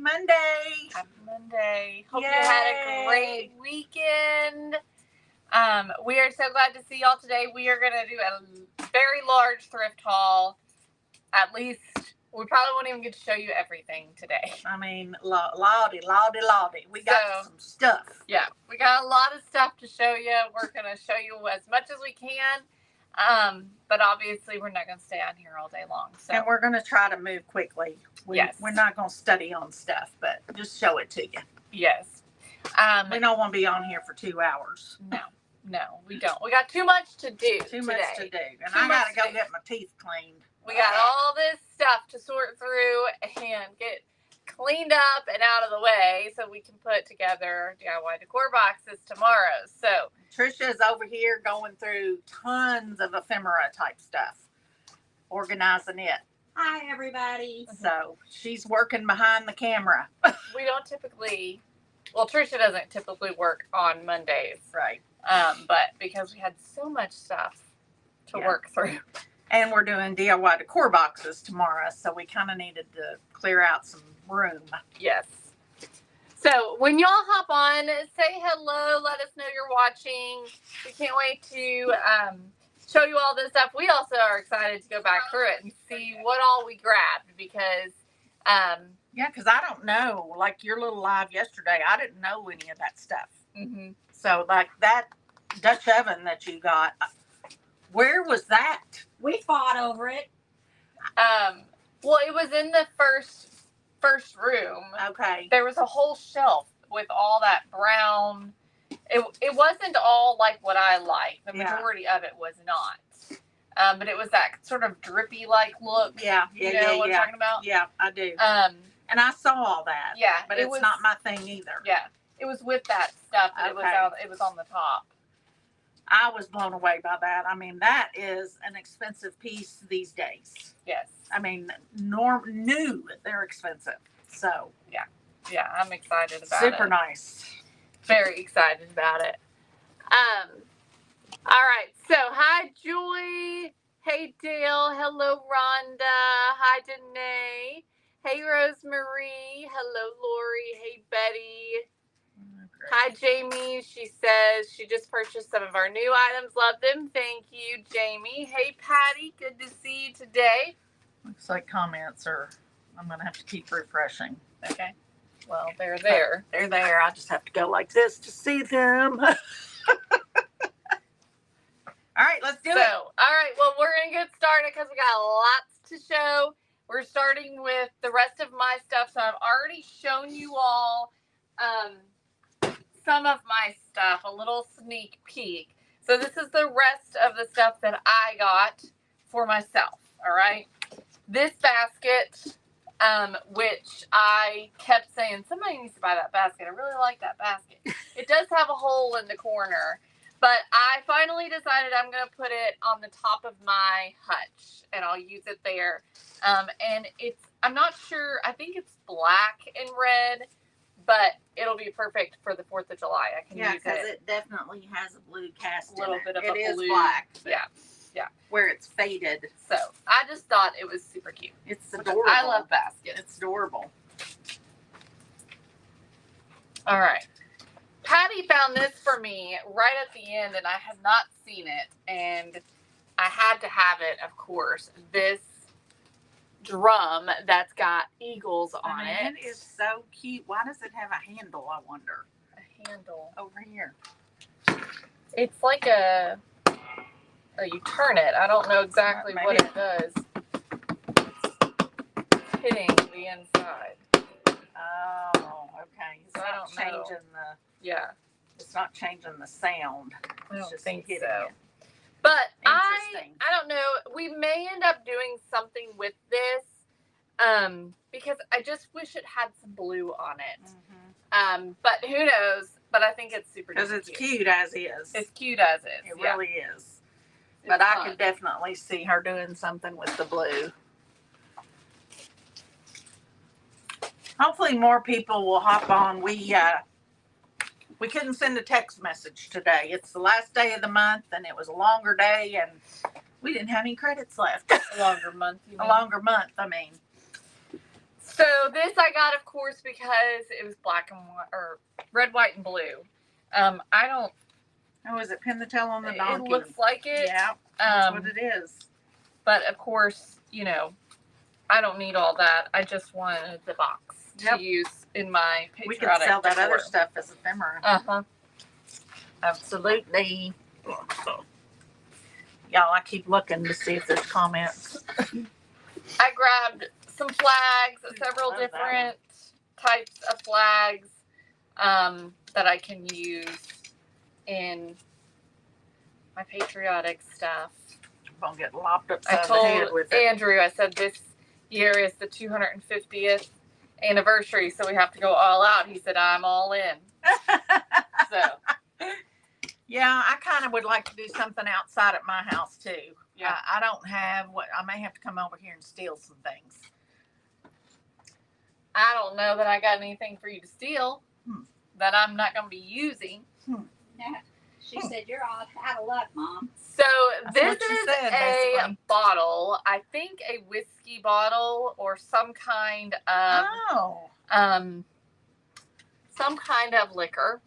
Monday. Happy Monday. Hope Yay. you had a great weekend. We are so glad to see y'all today. We are going to do a very large thrift haul. At least, we probably won't even get to show you everything today. I mean, lawdy. We got some stuff. Yeah, we got a lot of stuff to show you. We're going to show you as much as we can. But obviously, we're not going to stay on here all day long. So. And we're going to try to move quickly. Yes. We're not going to study on stuff, but just show it to you. Yes. We don't want to be on here for 2 hours. No, we don't. We got too much to do Too much to do. And Too I got to much go get my teeth cleaned. We got all this stuff to sort through and get cleaned up and out of the way so we can put together DIY decor boxes tomorrow. So Trisha is over here going through tons of ephemera type stuff, organizing it. Hi, everybody. So she's working behind the camera. we don't typically, well, Trisha doesn't typically work on Mondays. Right. But because we had so much stuff to work through. And we're doing DIY decor boxes tomorrow, so we kind of needed to clear out some room. Yes. So when y'all hop on, say hello, let us know you're watching. We can't wait to show you all this stuff. We also are excited to go back through it and see what all we grabbed because yeah, because I don't know, like your little live yesterday, I didn't know any of that stuff. Mm-hmm. So like that Dutch oven that you got, where was that? We fought over it. Well, it was in the first room. Okay. There was a whole shelf with all that brown. It wasn't all like what I like. The majority of it was not. But it was that sort of drippy like look. Yeah. You know what I'm talking about? Yeah, I do. And I saw all that. Yeah. But it's not my thing either. Yeah. It was with that stuff. But it was on the top. I was blown away by that. I mean, that is an expensive piece these days. Yes. I mean, new, they're expensive. So. Yeah, I'm excited about it. Super it. nice. Very excited about it. All right. So, hi, Joy. Hey, Dale. Hello, Rhonda. Hi, Danae. Hey, Rosemary. Hello, Lori. Hey, Betty. Hi, Jamie. She says she just purchased some of our new items. Love them. Thank you, Jamie. Hey, Patty. Good to see you today. Looks like comments are, I'm going to have to keep refreshing. Okay. Well, they're there. They're there. I just have to go like this to see them. All right, let's do it. All right. Well, we're going to get started because we got lots to show. We're starting with the rest of my stuff. So I've already shown you all some of my stuff, a little sneak peek. So this is the rest of the stuff that I got for myself. All right. This basket, which I kept saying, somebody needs to buy that basket. I really like that basket. It does have a hole in the corner, but I finally decided I'm going to put it on the top of my hutch and I'll use it there. And I'm not sure, I think it's black and red, but it'll be perfect for the 4th of July. I can use it. Yeah, because it definitely has a blue cast a little bit of it a is blue. Black. Yeah. Where it's faded. So I just thought it was super cute. It's adorable. I love baskets. It's adorable. All right. Patty found this for me right at the end, and I had not seen it, and I had to have it, of course. This drum that's got eagles on it. It is so cute. Why does it have a handle, I wonder? A handle. Over here. It's like you turn it. I don't know exactly what it does. It's hitting the inside. Oh, okay. It's So I don't know. Yeah. It's not changing the sound. I It's don't just think hitting so. it. But Interesting. I don't know. We may end up doing something with this because I just wish it had some blue on it. Mm-hmm. But who knows? But I think it's super cute. Because it's cute as is. It's cute as is. It really is. It's But I fun. could definitely see her doing something with the blue. Hopefully more people will hop on. We couldn't send a text message today. It's the last day of the month, and it was a longer day, and we didn't have any credits left. A longer month. A longer month, I mean. So this I got, of course, because it was black and white, or red, white, and blue. I don't. Oh, is it pin the tail on the donkey? It looks like it. Yeah, that's what it is. But of course, you know, I don't need all that. I just wanted the box to use in my patriotic We could sell that decor. other stuff as ephemera. Uh-huh. Absolutely. Y'all, I keep looking to see if there's comments. I grabbed some flags, several Love that different types of flags that I can use in my patriotic stuff. I'm gonna get lopped I upside the head told with it. Andrew, I said this year is the 250th anniversary, so we have to go all out. He said, I'm all in. So, Yeah, I kind of would like to do something outside at my house too. yeah. I don't have what I may have to come over here and steal some things. I don't know that I got anything for you to steal that I'm not going to be using. Yeah. She said, you're all out of luck, Mom. So That's this what she is said, a basically. bottle. I think a whiskey bottle or some kind of some kind of liquor.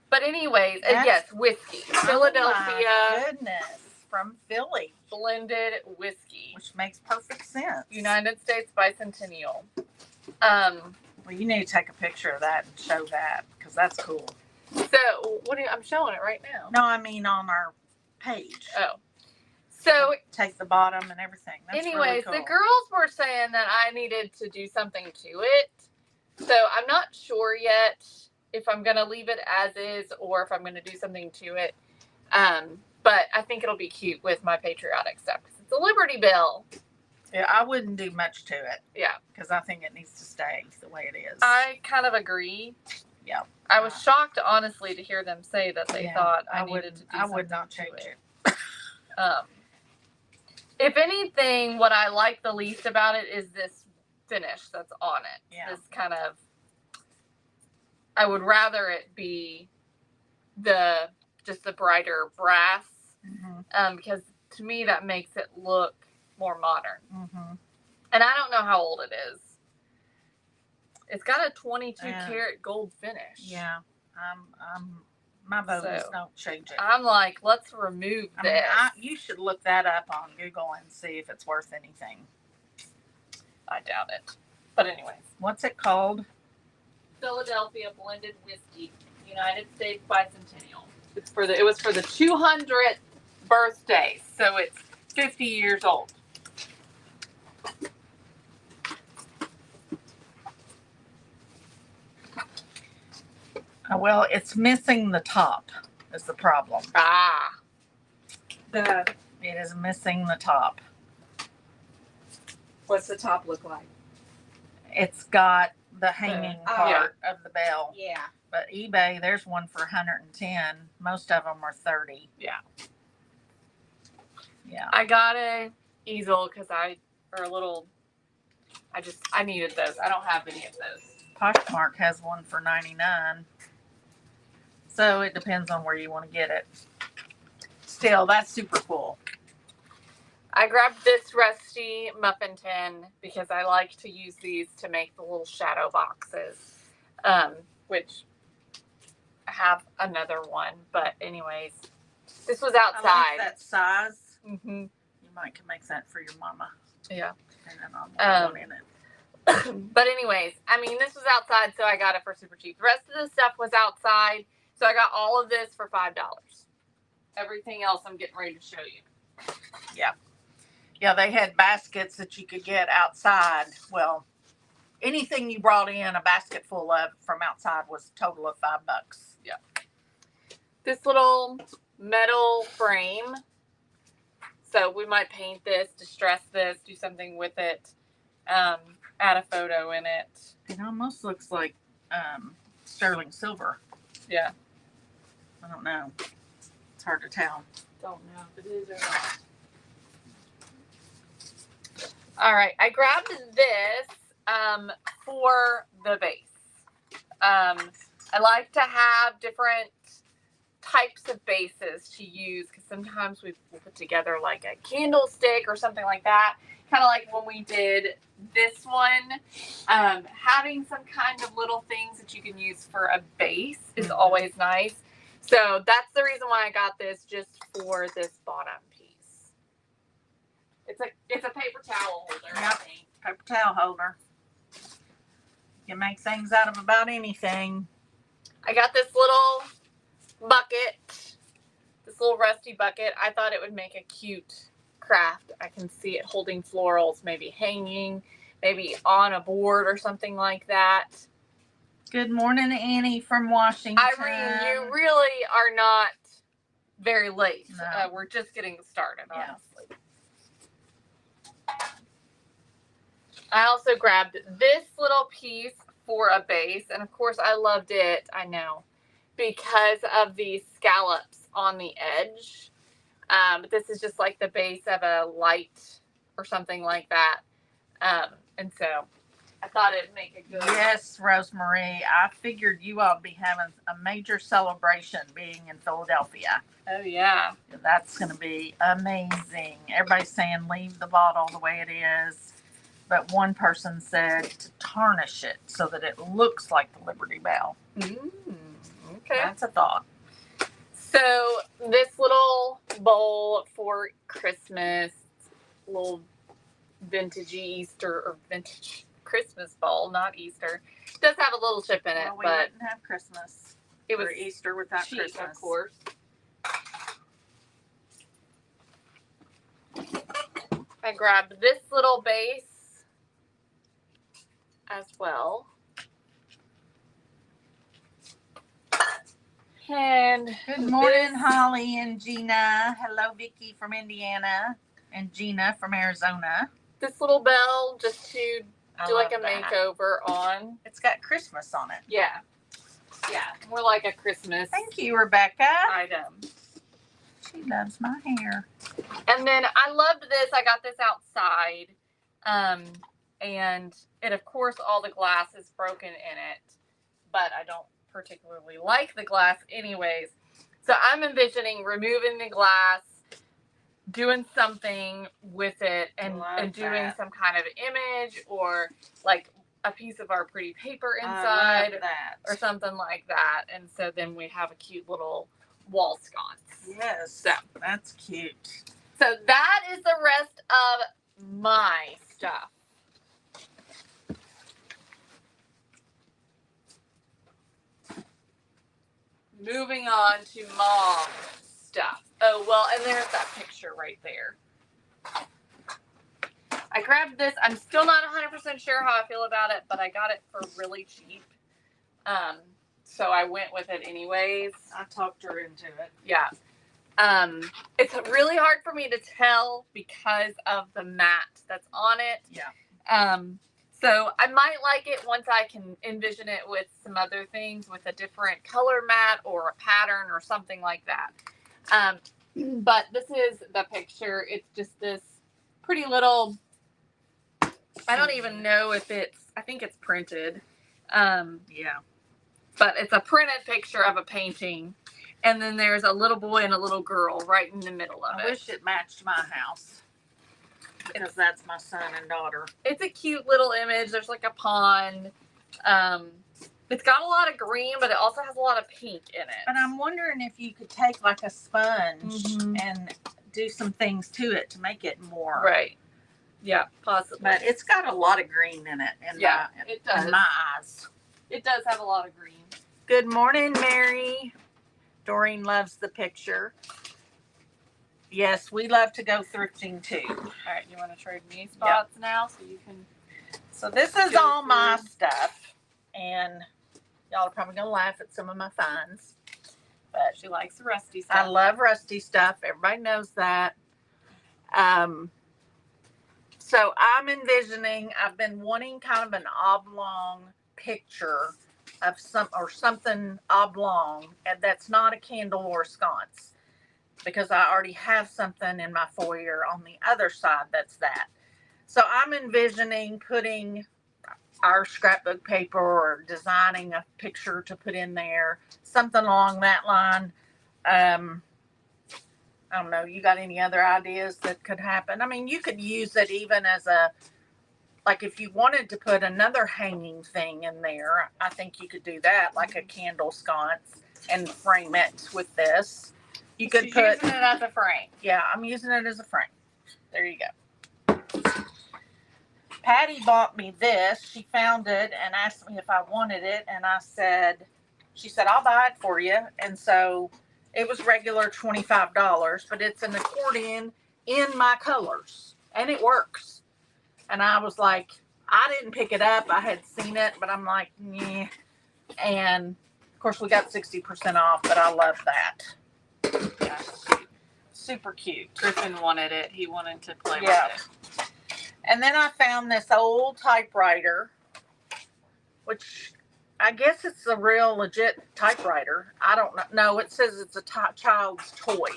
But anyways, yes, whiskey. Philadelphia. Oh my goodness, from Philly, blended whiskey. which makes perfect sense. United States Bicentennial. Well, you need to take a picture of that and show that because that's cool. So I'm showing it right now. No, I mean on our page. Oh. So Take the bottom and everything. That's anyways, really cool. the girls were saying that I needed to do something to it. So I'm not sure yet if I'm going to leave it as is or if I'm going to do something to it. But I think it'll be cute with my patriotic stuff because it's a Liberty Bell. Yeah, I wouldn't do much to it. Yeah. Because I think it needs to stay the way it is. I kind of agree. Yeah. I was shocked, honestly, to hear them say that they thought I needed to do something I would not change to it. If anything, what I like the least about it is this finish that's on it. Yeah. This kind of, I would rather it be just the brighter brass, because to me that makes it look more modern. And I don't know how old it is. It's got a 22 karat gold finish. Yeah. My vote is don't change it. I'm like, let's remove this. I mean, you should look that up on Google and see if it's worth anything. I doubt it. But anyways. What's it called? Philadelphia blended whiskey, United States Bicentennial. It was for the 200th birthday, so it's 50 years old. Well, it's missing the top is the problem. It is missing the top. What's the top look like? It's got the hanging part of the bell. Yeah. But eBay, there's one for 110. Most of them are 30. Yeah. Yeah. I got a easel because I needed those. I don't have any of those. Poshmark has one for 99. So it depends on where you want to get it. Still, that's super cool. I grabbed this rusty muffin tin because I like to use these to make the little shadow boxes, which I have another one. But anyways, this was outside. I like that size. Mm-hmm. You might can make that for your mama. Yeah. And then I'll put one in it. But anyways, I mean, this was outside, so I got it for super cheap. The rest of the stuff was outside, so I got all of this for $5. Everything else I'm getting ready to show you. Yeah. Yeah, they had baskets that you could get outside. Well, anything you brought in a basket full of from outside was a total of $5. Yeah. This little metal frame. So we might paint this, distress this, do something with it, add a photo in it. It almost looks like sterling silver. Yeah. I don't know. It's hard to tell. Don't know if it is or not. All right, I grabbed this for the base. I like to have different types of bases to use because sometimes we put together like a candlestick or something like that. kind of like when we did this one. Having some kind of little things that you can use for a base is always nice. So that's the reason why I got this, just for this bottom piece. It's a paper towel holder. Yep. I think. Paper towel holder. You make things out of about anything. I got this little bucket, this little rusty bucket. I thought it would make a cute craft. I can see it holding florals, maybe hanging, maybe on a board or something like that. Good morning, Annie from Washington. Irene, you really are not very late. No. We're just getting started, Yeah. honestly. I also grabbed this little piece for a base, and of course I loved it, I know, because of these scallops on the edge. But this is just like the base of a light or something like that. And so I thought it'd make a good... Yes, Rosemary. I figured you all would be having a major celebration being in Philadelphia. Oh, yeah. That's going to be amazing. Everybody's saying leave the bottle the way it is. But one person said to tarnish it so that it looks like the Liberty Bell. Okay. That's a thought. So this little bowl for Christmas, little vintagey Easter or vintage Christmas bowl, not Easter. It does have a little chip in it, Well, we but wouldn't have Christmas it was or Easter without cheap, Christmas. of course. I grabbed this little base as well. And Good morning, Holly and Gina. Hello, Vicky from Indiana and Gina from Arizona. this little bell just to I do like a love that. makeover on. It's got Christmas on it. Yeah. Yeah. More like a Christmas Thank you, Rebecca. item. She loves my hair. And then I loved this. I got this outside. And it, of course, all the glass is broken in it. But I don't particularly like the glass anyways. So I'm envisioning removing the glass, doing something with it, and doing some kind of image or like a piece of our pretty paper inside that. or something like that. And so then we have a cute little wall sconce. Yes, So that's cute. So that is the rest of my stuff. Moving on to Mom's stuff. Oh, well, and there's that picture right there. I grabbed this. I'm still not 100% sure how I feel about it, but I got it for really cheap. So I went with it anyways. I talked her into it. Yeah. It's really hard for me to tell because of the matte that's on it. Yeah. So I might like it once I can envision it with some other things, with a different color matte or a pattern or something like that. But this is the picture. It's just this pretty little, I don't even know if it's, I think it's printed. Yeah. But it's a printed picture of a painting. And then there's a little boy and a little girl right in the middle of it. I wish it matched my house. Because that's my son and daughter. It's a cute little image. There's like a pond. It's got a lot of green, but it also has a lot of pink in it. But I'm wondering if you could take like a sponge and do some things to it to make it more. Right. Yeah, possibly. But it's got a lot of green in it. It does. In my eyes. It does have a lot of green. Good morning, Mary. Doreen loves the picture. Yes, we love to go thrifting too. All right, you want to trade me spots now so you can. So this is Go all my through. stuff. And y'all are probably going to laugh at some of my finds. But She likes the rusty stuff. I love rusty stuff. Everybody knows that. So I'm envisioning, I've been wanting kind of an oblong picture of something oblong, and that's not a candle or a sconce, because I already have something in my foyer on the other side that's that. So I'm envisioning putting our scrapbook paper or designing a picture to put in there, something along that line. I don't know. You got any other ideas that could happen? I mean, you could use it even as a, like if you wanted to put another hanging thing in there, I think you could do that, like a candle sconce, and frame it with this. You could She's put using it as a frame. Yeah, I'm using it as a frame. There you go. Patty bought me this. She found it and asked me if I wanted it, and I said, she said, I'll buy it for you. And so it was regular $25, but it's an accordion in my colors, and it works. And I was like, I didn't pick it up. I had seen it, but I'm like, yeah. And of course, we got 60% off, but I love that. Yeah. Super cute. Griffin wanted it. He wanted to play Yeah. with it. And then I found this old typewriter, which I guess it's a real legit typewriter. I don't know. No, it says it's a child's toy,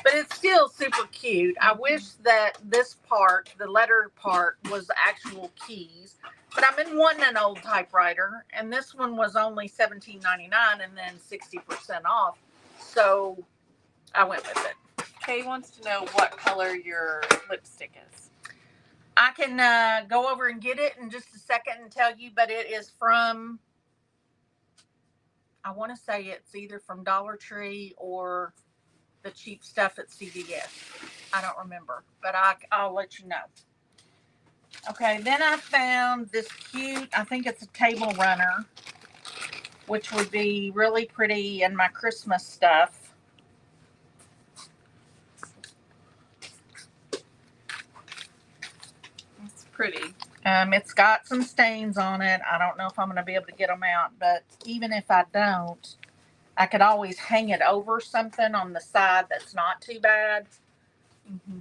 but it's still super cute. I wish that this part, the letter part, was actual keys. But I've been wanting an old typewriter, and this one was only $17.99 and then 60% off. So I went with it. Kay wants to know what color your lipstick is. I can go over and get it in just a second and tell you, but it is from, I want to say it's either from Dollar Tree or the cheap stuff at CVS. I don't remember, but I'll let you know. Okay, then I found this cute, I think it's a table runner, which would be really pretty in my Christmas stuff. It's pretty. It's got some stains on it. I don't know if I'm going to be able to get them out, but even if I don't, I could always hang it over something on the side that's not too bad.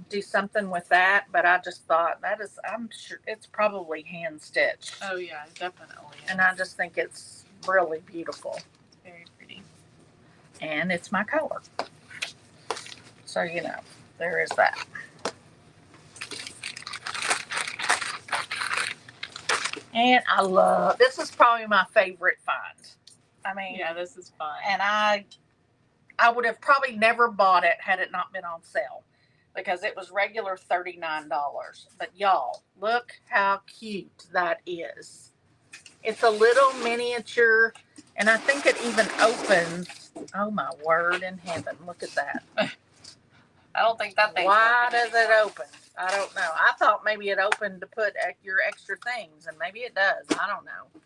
Do something with that, but I just thought I'm sure it's probably hand stitched. Oh yeah, definitely. And I just think it's really beautiful. It's very pretty. And it's my color. So, there is that. And I love, this is probably my favorite find. I mean, yeah, this is fun. And I would have probably never bought it had it not been on sale, because it was regular $39. But y'all, look how cute that is. It's a little miniature, and I think it even opens. Oh my word in heaven, look at that. I don't think that thing. Why does it open? I don't know. I thought maybe it opened to put your extra things, and maybe it does. I don't know.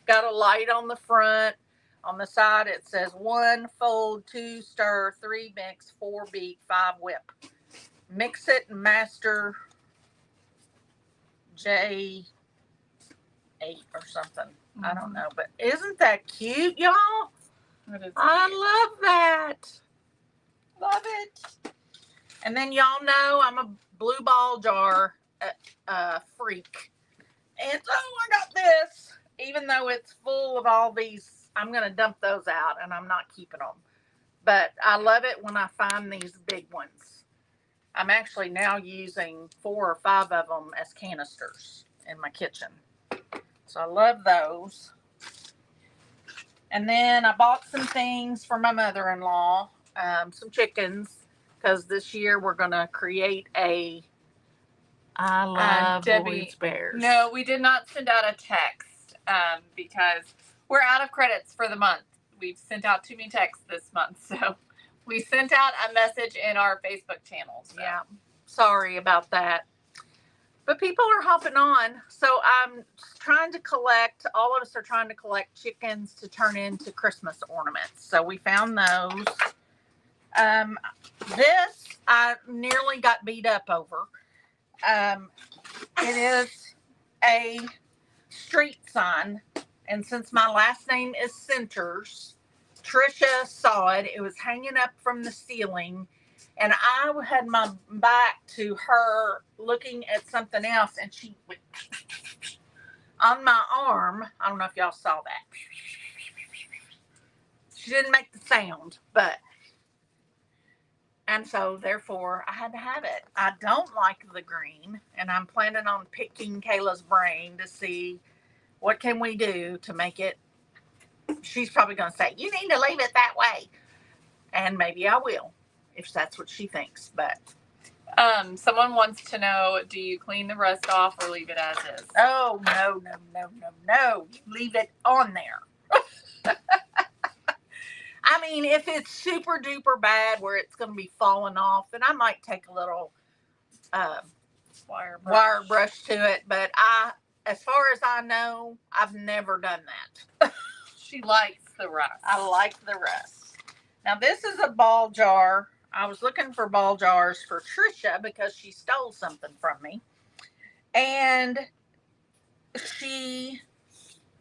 Got a light on the front. On the side, it says 1 fold, 2 stir, 3 mix, 4 beat, 5 whip. Mix it and master J8 or something. Mm-hmm. I don't know, but isn't that cute, y'all? I love that. Love it. And then y'all know I'm a blue ball jar freak. And I got this. Even though it's full of all these, I'm going to dump those out and I'm not keeping them. But I love it when I find these big ones. I'm actually now using 4 or 5 of them as canisters in my kitchen. So I love those. And then I bought some things for my mother-in-law, some chickens, because this year we're going to create I love Debbie Bears. No, we did not send out a text because we're out of credits for the month. We've sent out too many texts this month, so we sent out a message in our Facebook channel. So. Yeah, sorry about that. But people are hopping on. So I'm trying to collect, all of us are trying to collect chickens to turn into Christmas ornaments. So we found those. This I nearly got beat up over. It is a street sign. And since my last name is Centers, Trisha saw it. It was hanging up from the ceiling. And I had my back to her looking at something else. And she went on my arm. I don't know if y'all saw that. She didn't make the sound, but. And so, therefore, I had to have it. I don't like the green. And I'm planning on picking Kayla's brain to see what can we do to make it. She's probably going to say, you need to leave it that way. And maybe I will. if that's what she thinks. But Someone wants to know, do you clean the rust off or leave it as is? oh no, you leave it on there. I mean, if it's super duper bad where it's going to be falling off, then I might take a little wire brush to it. But as far as I know, I've never done that. She likes the rust. I like the rust. Now this is a ball jar. I was looking for ball jars for Trisha because she stole something from me. And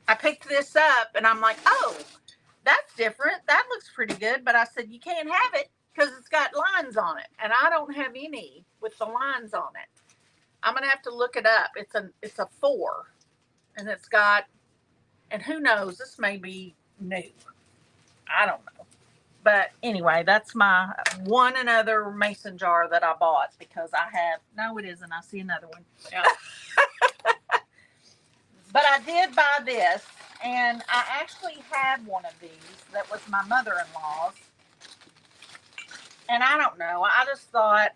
I picked this up and I'm like, oh, that's different. That looks pretty good. But I said, you can't have it because it's got lines on it. And I don't have any with the lines on it. I'm going to have to look it up. It's a 4. And it's got, and who knows, this may be new. I don't know. But anyway, that's my one another mason jar that I bought because I have, no, it isn't. I see another one. Yeah. But I did buy this, and I actually had one of these that was my mother-in-law's. And I don't know. I just thought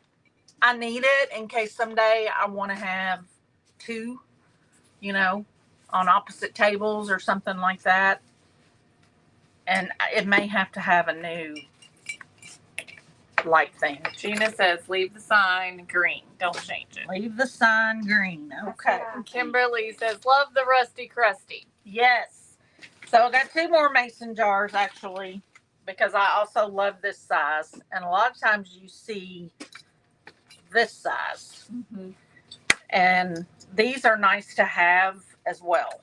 I need it in case someday I want to have 2, on opposite tables or something like that. And it may have to have a new light thing. Gina says, leave the sign green. Don't change it. Leave the sign green. Okay. Kimberly says, love the rusty crusty. Yes. So I got 2 more mason jars actually because I also love this size. And a lot of times you see this size. Mm-hmm. And these are nice to have as well.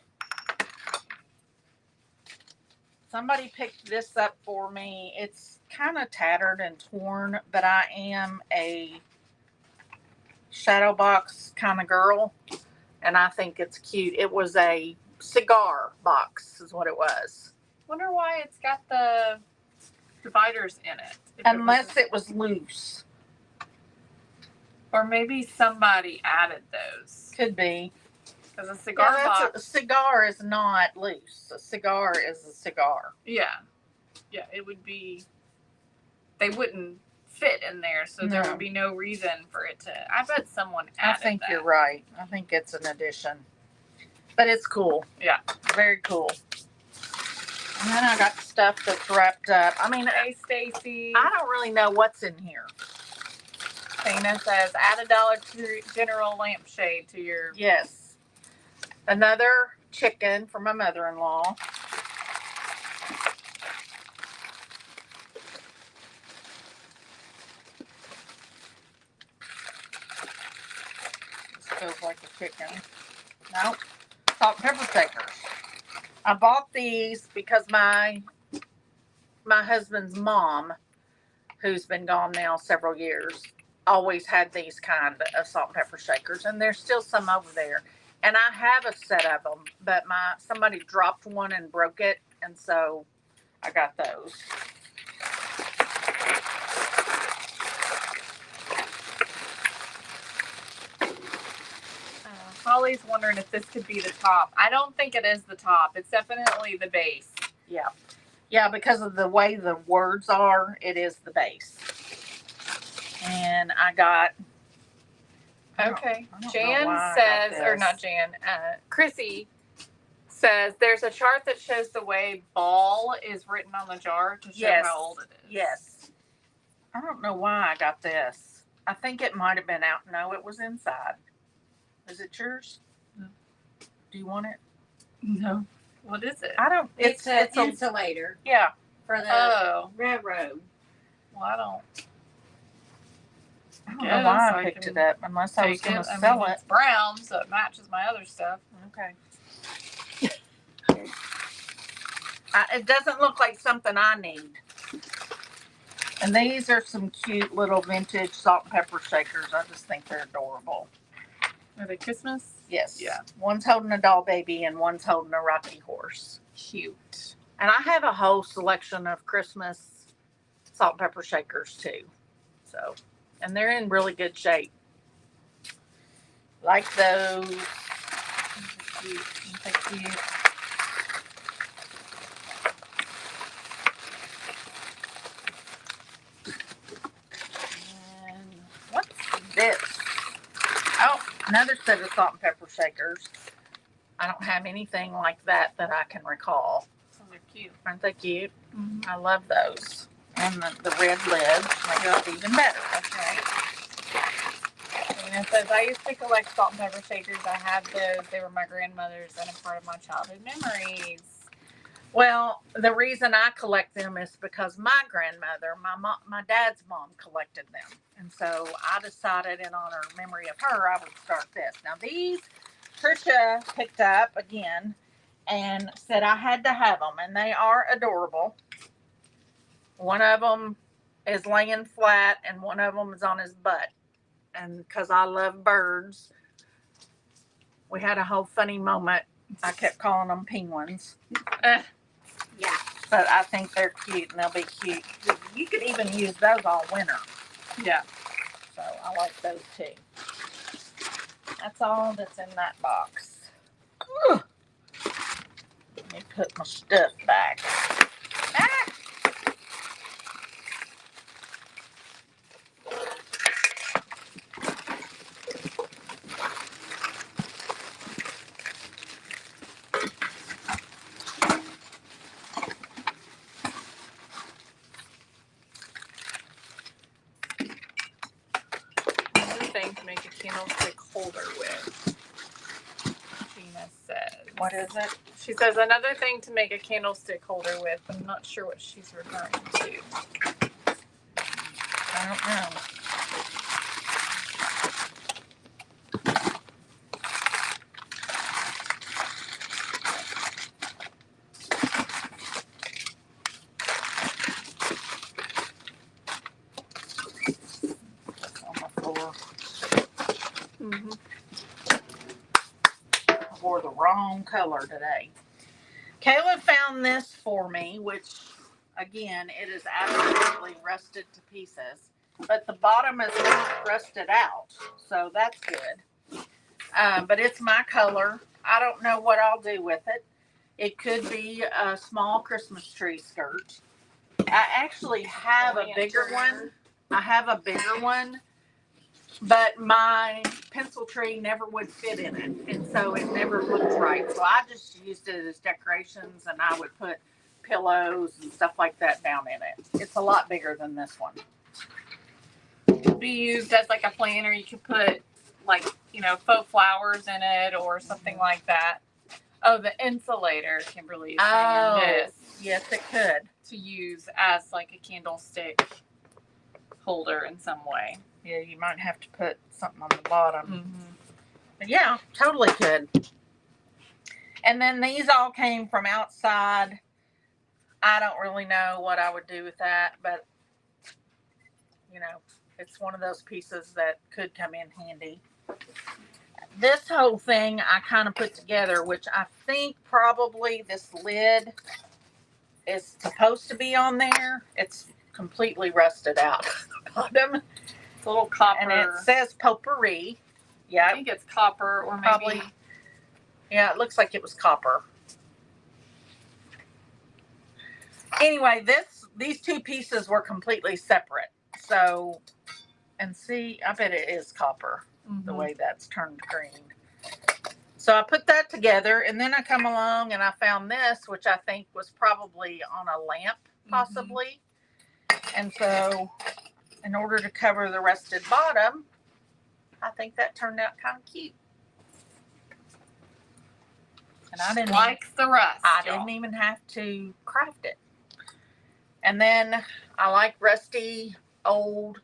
Somebody picked this up for me. It's kind of tattered and torn, but I am a shadow box kind of girl, and I think it's cute. It was a cigar box is what it was. Wonder why it's got the dividers in it. Unless it was loose. Or maybe somebody added those. Could be. Because a cigar box. A cigar is not loose. A cigar is a cigar. Yeah. Yeah, it would be. They wouldn't fit in there, so there would be no reason for it to. I bet someone added I think that. you're right. I think it's an addition. But it's cool. Yeah. Very cool. And then I got stuff that's wrapped up. I mean, hey, Stacy. I don't really know what's in here. Dana says, add a Dollar General lampshade to your. Yes. Another chicken for my mother-in-law. This feels like a chicken. Nope. Salt and pepper shakers. I bought these because my husband's mom, who's been gone now several years, always had these kind of salt and pepper shakers, and there's still some over there. And I have a set of them, but somebody dropped one and broke it, and so I got those. Holly's wondering if this could be the top. I don't think it is the top. It's definitely the base. Yeah. Yeah, because of the way the words are, it is the base. And I got... Okay. Jan says, or not Jan, Chrissy says there's a chart that shows the way ball is written on the jar to show how old it is. Yes. I don't know why I got this. I think it might have been out. No, it was inside. Is it yours? No. Do you want it? No. What is it? I don't. It's an insulator. Yeah. For the railroad. Well, I don't know why I picked it up unless I was going to sell it. It's brown, so it matches my other stuff. Okay. It doesn't look like something I need. And these are some cute little vintage salt and pepper shakers. I just think they're adorable. Are they Christmas? Yes. Yeah. One's holding a doll baby and one's holding a rocking horse. Cute. And I have a whole selection of Christmas salt and pepper shakers too. So, and they're in really good shape. Like those. Cute. Aren't they cute? this. Oh, another set of salt and pepper shakers. I don't have anything like that I can recall. Oh, they're cute. Aren't they cute? Mm-hmm. I love those. And the red lid makes it even better. Okay. And it says, I used to collect salt and pepper shakers. I have those. They were my grandmother's and a part of my childhood memories. Well, the reason I collect them is because my grandmother, my dad's mom, collected them, and so I decided, in honor of memory of her, I would start this. Now these, Trisha picked up again, and said I had to have them, and they are adorable. One of them is laying flat, and one of them is on his butt, and because I love birds, we had a whole funny moment. I kept calling them penguins. Yeah. But I think they're cute, and they'll be cute. You could even use those all winter. Yeah. So I like those too. That's all that's in that box. Ugh. Let me put my stuff back. Ah! Another thing to make a candlestick holder with. Tina says. What is it? She says another thing to make a candlestick holder with. I'm not sure what she's referring to. I don't know. On the floor. Mm-hmm. I wore the wrong color today. Kayla found this for me, which, again, it is absolutely rusted to pieces. But the bottom is not rusted out, so that's good. But it's my color. I don't know what I'll do with it. It could be a small Christmas tree skirt. I actually have a bigger one. I have a bigger one, but my pencil tree never would fit in it, and so it never looked right. So I just used it as decorations, and I would put pillows and stuff like that down in it. It's a lot bigger than this one. Be used as like a planter. You could put like, faux flowers in it or something like that. Oh, the insulator, Kimberly is saying this. Yes, it could. To use as like a candlestick holder in some way. Yeah, you might have to put something on the bottom. Mm-hmm. But yeah, totally could. And then these all came from outside. I don't really know what I would do with that, but it's one of those pieces that could come in handy. This whole thing I kind of put together, which I think probably this lid is supposed to be on there. It's completely rusted out the bottom. It's a little copper. And it says potpourri. Yeah. I think it's copper or maybe. Probably. Yeah, it looks like it was copper. Anyway, these two pieces were completely separate. So, and see, I bet it is copper, the way that's turned green. So I put that together, and then I come along and I found this, which I think was probably on a lamp, possibly. And so, in order to cover the rusted bottom, I think that turned out kind of cute. And I didn't likes the rust. I didn't even have to craft it. And then I like rusty old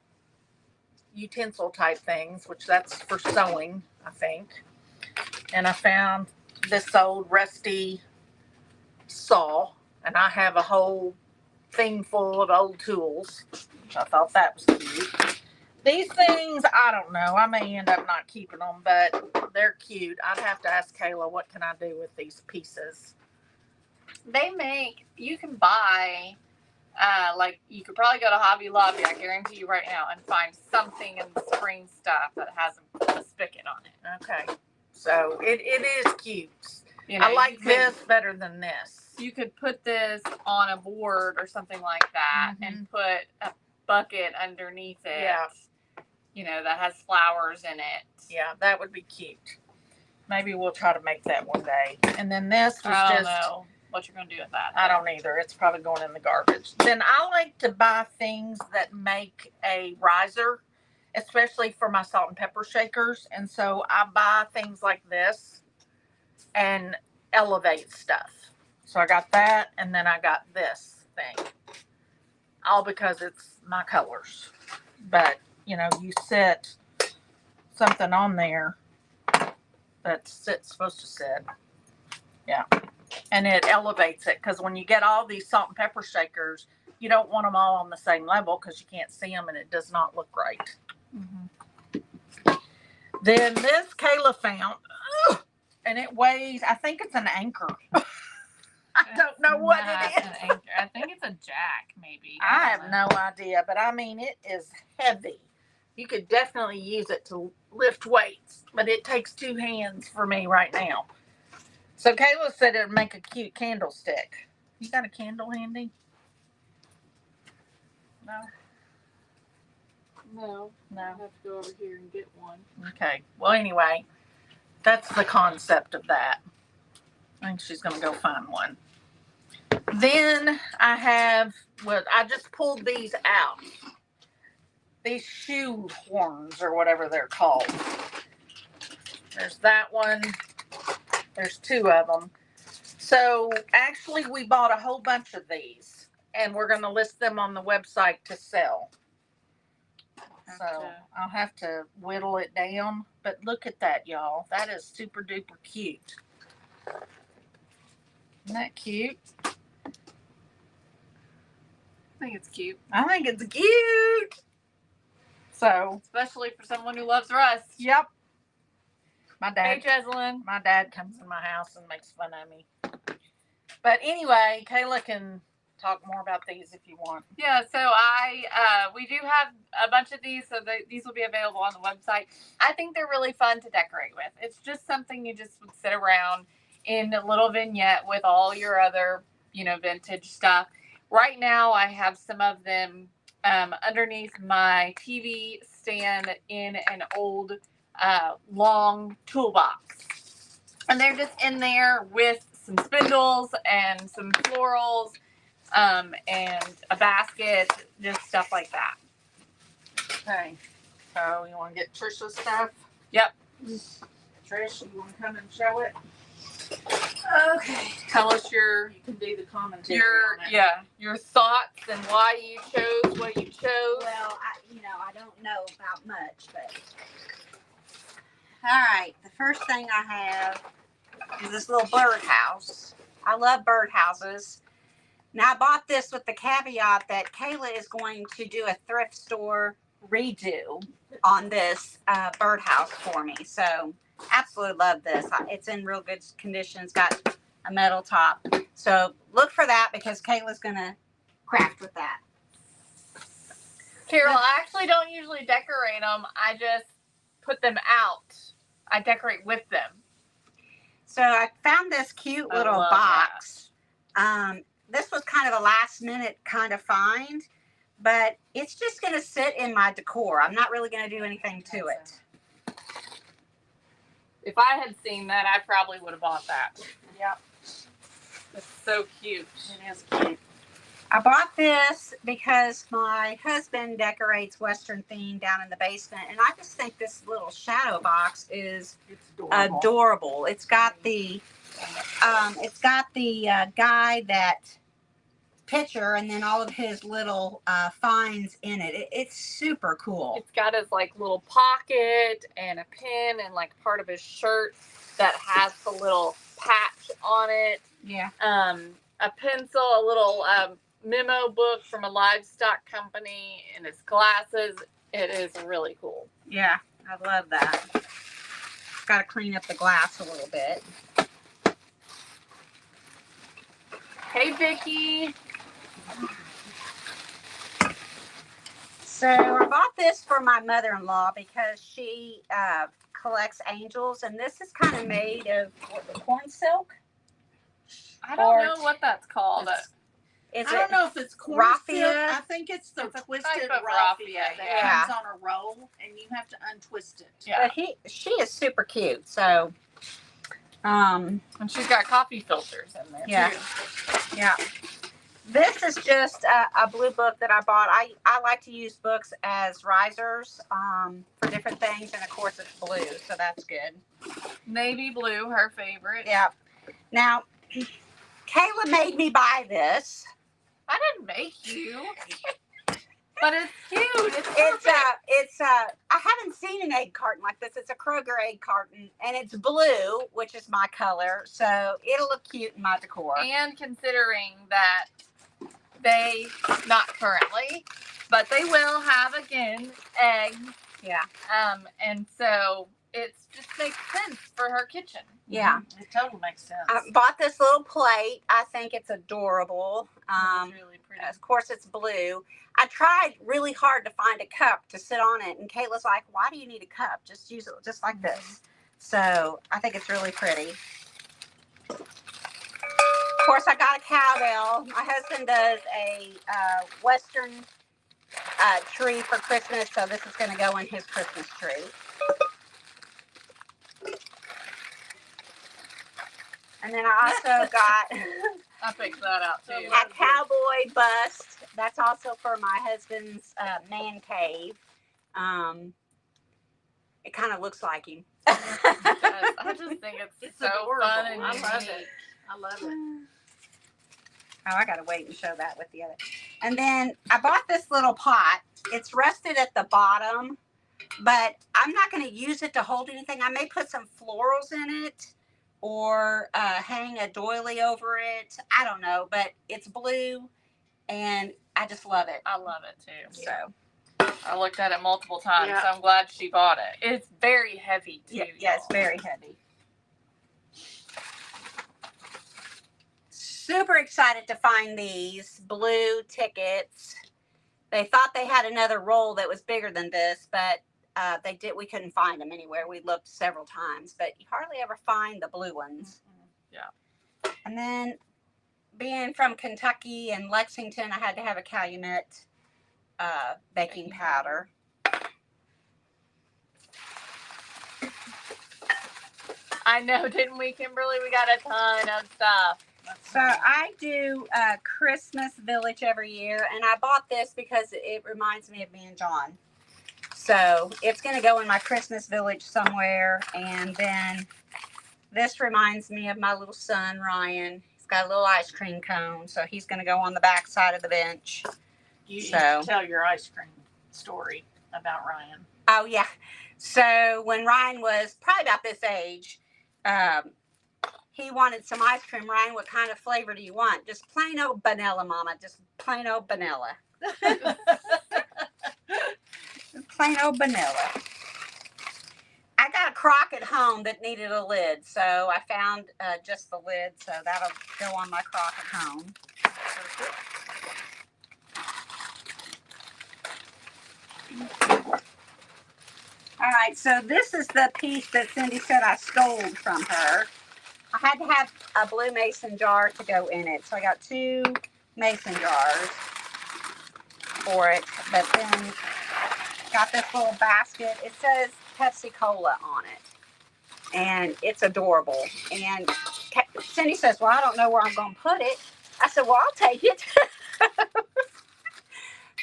utensil type things, which that's for sewing, I think. And I found this old rusty saw, and I have a whole thing full of old tools. I thought that was cute. These things, I don't know. I may end up not keeping them, but they're cute. I'd have to ask Kayla, what can I do with these pieces? You can buy, you could probably go to Hobby Lobby, I guarantee you right now, and find something in the spring stuff that has a spigot on it. Okay. So it is cute. I like this better than this. You could put this on a board or something like that and put a bucket underneath it. Yeah. that has flowers in it. Yeah, that would be cute. Maybe we'll try to make that one day. And then this was I don't just, know what you're going to do with that. I don't either. It's probably going in the garbage. Then I like to buy things that make a riser, especially for my salt and pepper shakers. And so I buy things like this and elevate stuff. So I got that, and then I got this thing. All because it's my colors. But, you set something on there that's supposed to sit. Yeah. And it elevates it, because when you get all these salt and pepper shakers, you don't want them all on the same level because you can't see them and it does not look right. Mm-hmm. Then this Kayla found, and it weighs, I think it's an anchor. I don't know what it is. An anchor. I think it's a jack, maybe. I have no idea, but I mean, it is heavy. You could definitely use it to lift weights, but it takes 2 hands for me right now. So Kayla said it would make a cute candlestick. You got a candle handy? No. No. I have to go over here and get one. Okay. Well, anyway, that's the concept of that. I think she's going to go find one. Then I just pulled these out. These shoe horns or whatever they're called. There's that one. There's 2 of them. So actually we bought a whole bunch of these and we're going to list them on the website to sell. So I'll have to whittle it down. But look at that, y'all. That is super duper cute. Isn't that cute? I think it's cute. I think it's cute. So, especially for someone who loves rust. Yep. My dad. Hey, Jeslyn. My dad comes in my house and makes fun of me. But anyway, Kayla can talk more about these if you want. Yeah, so we do have a bunch of these, so these will be available on the website. I think they're really fun to decorate with. It's just something you just would sit around in a little vignette with all your other, vintage stuff. Right now, I have some of them underneath my TV stand in an old long toolbox. And they're just in there with some spindles and some florals and a basket, just stuff like that. Okay. So you want to get Trisha's stuff? Yep. Trish, you want to come and show it? Okay. Tell us You can do the commentary on it. your thoughts and why you chose what you chose. Well, I don't know about much, but all right. The first thing I have is this little birdhouse. I love birdhouses. Now I bought this with the caveat that Kayla is going to do a thrift store redo on this birdhouse for me. So absolutely love this. It's in real good condition. It's got a metal top. So look for that because Kayla's going to craft with that. Carol, I actually don't usually decorate them. I just put them out. I decorate with them. So I found this cute little box. This was kind of a last minute kind of find, but it's just going to sit in my decor. I'm not really going to do anything to it. If I had seen that, I probably would have bought that. Yep. It's so cute. It is cute. I bought this because my husband decorates Western theme down in the basement, and I just think this little shadow box is adorable. It's got the guy that picture and then all of his little finds in it. It's super cool. It's got his little pocket and a pin and part of his shirt that has the little patch on it. Yeah. A pencil, a little memo book from a livestock company, and his glasses. It is really cool. Yeah, I love that. Got to clean up the glass a little bit. Hey, Vicki. So I bought this for my mother-in-law because she collects angels, and this is kind of made of corn silk. I don't know what that's called. Is I don't it? know if it's corn silk. Raffia? I think it's the It's a twisted type of raffia raffia, that yeah. comes on a roll, and you have to untwist it. Yeah. But she is super cute. So, And she's got coffee filters in there Yeah. too. yeah. This is just a blue book that I bought. I like to use books as risers for different things, and of course it's blue, so that's good. Navy blue, her favorite. Yeah. Now, Kayla made me buy this. I didn't make you. But it's cute. It's I haven't seen an egg carton like this. It's a Kroger egg carton, and it's blue, which is my color, so it'll look cute in my decor. And considering that they, not currently, but they will have again eggs. Yeah. And so it just makes sense for her kitchen. Yeah. It totally makes sense. I bought this little plate. I think it's adorable. It's really pretty. Of course, it's blue. I tried really hard to find a cup to sit on it, and Kayla's like, "Why do you need a cup? Just use it just like this." So I think it's really pretty. Of course, I got a cowbell. My husband does a Western tree for Christmas, so this is going to go in his Christmas tree. And then I also got I picked that out too. a cowboy bust. That's also for my husband's man cave. It kind of looks like him. I just think it's so adorable. fun and I love unique. it. I love it. Oh, I gotta wait and show that with the other. And then I bought this little pot. It's rusted at the bottom, but I'm not gonna use it to hold anything. I may put some florals in it or hang a doily over it. I don't know, but it's blue and I just love it. I love it too. So I looked at it multiple times, Yeah. so I'm glad she bought it. It's very heavy too. yeah, it's y'all. very heavy. Super excited to find these blue tickets. They thought they had another roll that was bigger than this, but we couldn't find them anywhere. We looked several times, but you hardly ever find the blue ones. Yeah. And then being from Kentucky and Lexington, I had to have a Calumet baking powder. I know, didn't we, Kimberly? We got a ton of stuff. So I do Christmas Village every year, and I bought this because it reminds me of me and John. So it's going to go in my Christmas Village somewhere, and then this reminds me of my little son, Ryan. He's got a little ice cream cone, so he's going to go on the back side of the bench. You So- should tell your ice cream story about Ryan. Oh, yeah. So when Ryan was probably about this age, he wanted some ice cream. Ryan, what kind of flavor do you want? Just plain old vanilla, Mama. Just plain old vanilla. Plain old vanilla. I got a crock at home that needed a lid, so I found just the lid, so that'll go on my crock at home. All right, so this is the piece that Cindy said I stole from her. I had to have a blue mason jar to go in it, so I got 2 mason jars for it, but then got this little basket. It says Pepsi Cola on it, and it's adorable. And Cindy says, well, I don't know where I'm going to put it. I said, well, I'll take it.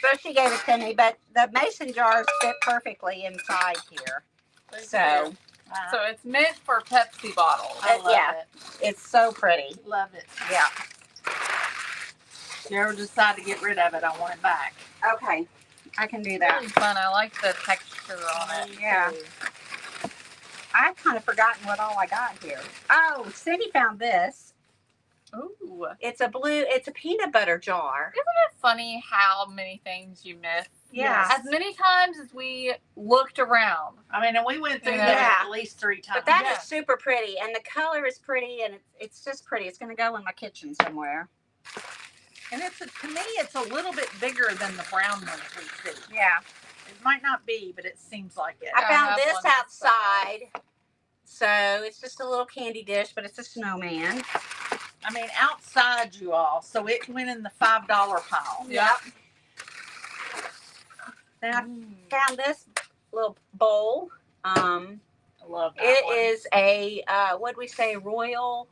So she gave it to me, but the mason jars fit perfectly inside here. So So it's meant for Pepsi bottles. I love yeah. it. it's so pretty. Love it. Yeah. If you ever decide to get rid of it, I want it back. Okay. I can do that. Really fun. I like the texture on it. Yeah. I've kind of forgotten what all I got here. Oh, Cindy found this. Ooh. It's a peanut butter jar. Isn't it funny how many things you miss? Yeah. As many times as we looked around. I mean, and we went through Yeah. that at least 3 times. But that is Yeah. super pretty, and the color is pretty, and it's just pretty. It's going to go in my kitchen somewhere. And to me, it's a little bit bigger than the brown ones we see. Yeah. It might not be, but it seems like it. I I found have this one outside. So it's just a little candy dish, but it's a snowman. I mean, outside, you all. So it went in the $5 pile. Yep. Then I found this little bowl. I love that It one. is a what'd we say, Royal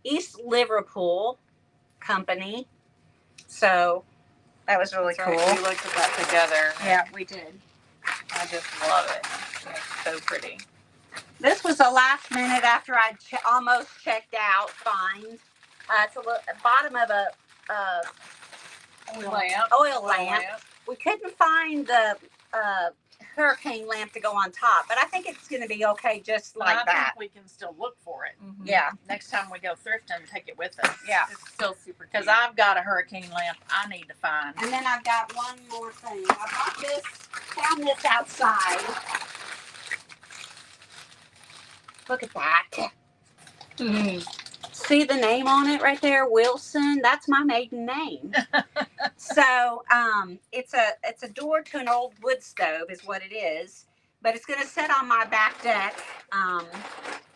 East Liverpool company. So that was really That's cool. right. We looked at that together. Yeah, we did. I just love it. It's so pretty. This was the last minute after I almost checked out. Find it's a bottom of a oil lamp. We couldn't find the hurricane lamp to go on top, but I think it's going to be okay just But like I that. think we can still look for it. Mhm. Yeah, Next time we go thrifting, take it with us. yeah. It's still super cute. Because I've got a hurricane lamp I need to find. And then I've got one more thing. I found this outside. Look at that. See the name on it right there, Wilson? That's my maiden name. So it's a door to an old wood stove is what it is. But it's gonna sit on my back deck. I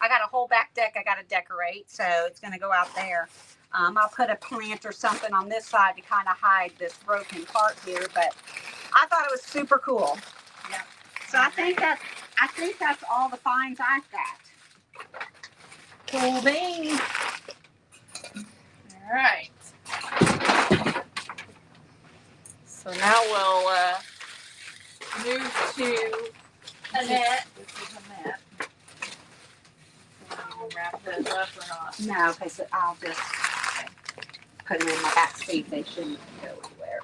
got a whole back deck I gotta decorate, so it's gonna go out there. I'll put a plant or something on this side to kind of hide this broken part here, but I thought it was super cool. Yeah. So I think that's all the finds I've got. Cool beans. All right. So now we'll move to Annette. This is Annette. We'll wrap this up or not. No, because I'll just put them in my back seat. They shouldn't go anywhere.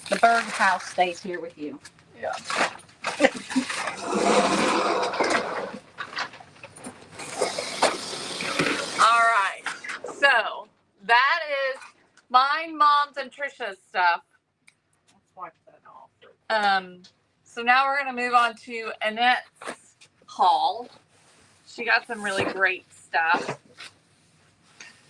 The bird house stays here with you. Yeah. All right. So that is mine, Mom's, and Trisha's stuff. Let's wipe that off. So now we're gonna move on to Annette's haul. She got some really great stuff.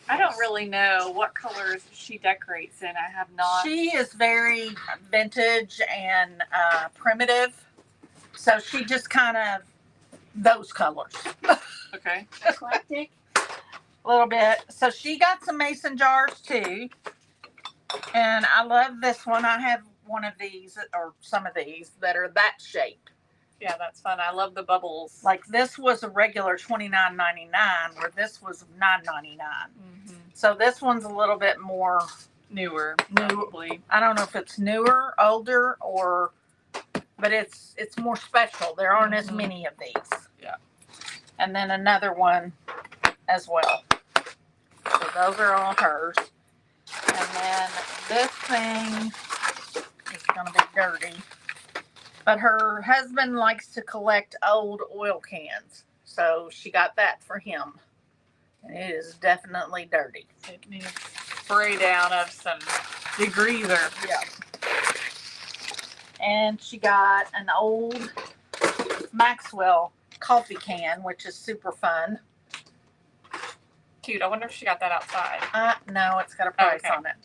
I don't really know what colors she decorates in. I have not. She is very vintage and primitive. So she just kind of those colors. Okay. Eclectic. A little bit. So she got some mason jars too. And I love this one. I have one of these or some of these that are that shape. Yeah, that's fun. I love the bubbles. Like this was a regular $29.99 where this was $9.99. Mm-hmm. So this one's a little bit more Newer, New- probably. I don't know if it's newer, older, or but it's more special. There aren't as Mhm. many of these. Yeah. And then another one as well. So those are all hers. And then this thing is gonna be dirty. But her husband likes to collect old oil cans. So she got that for him. And it is definitely dirty. It needs spray down of some degreaser. Yeah. And she got an old Maxwell coffee can, which is super fun. Cute. I wonder if she got that outside. No, it's got a price Okay. on it.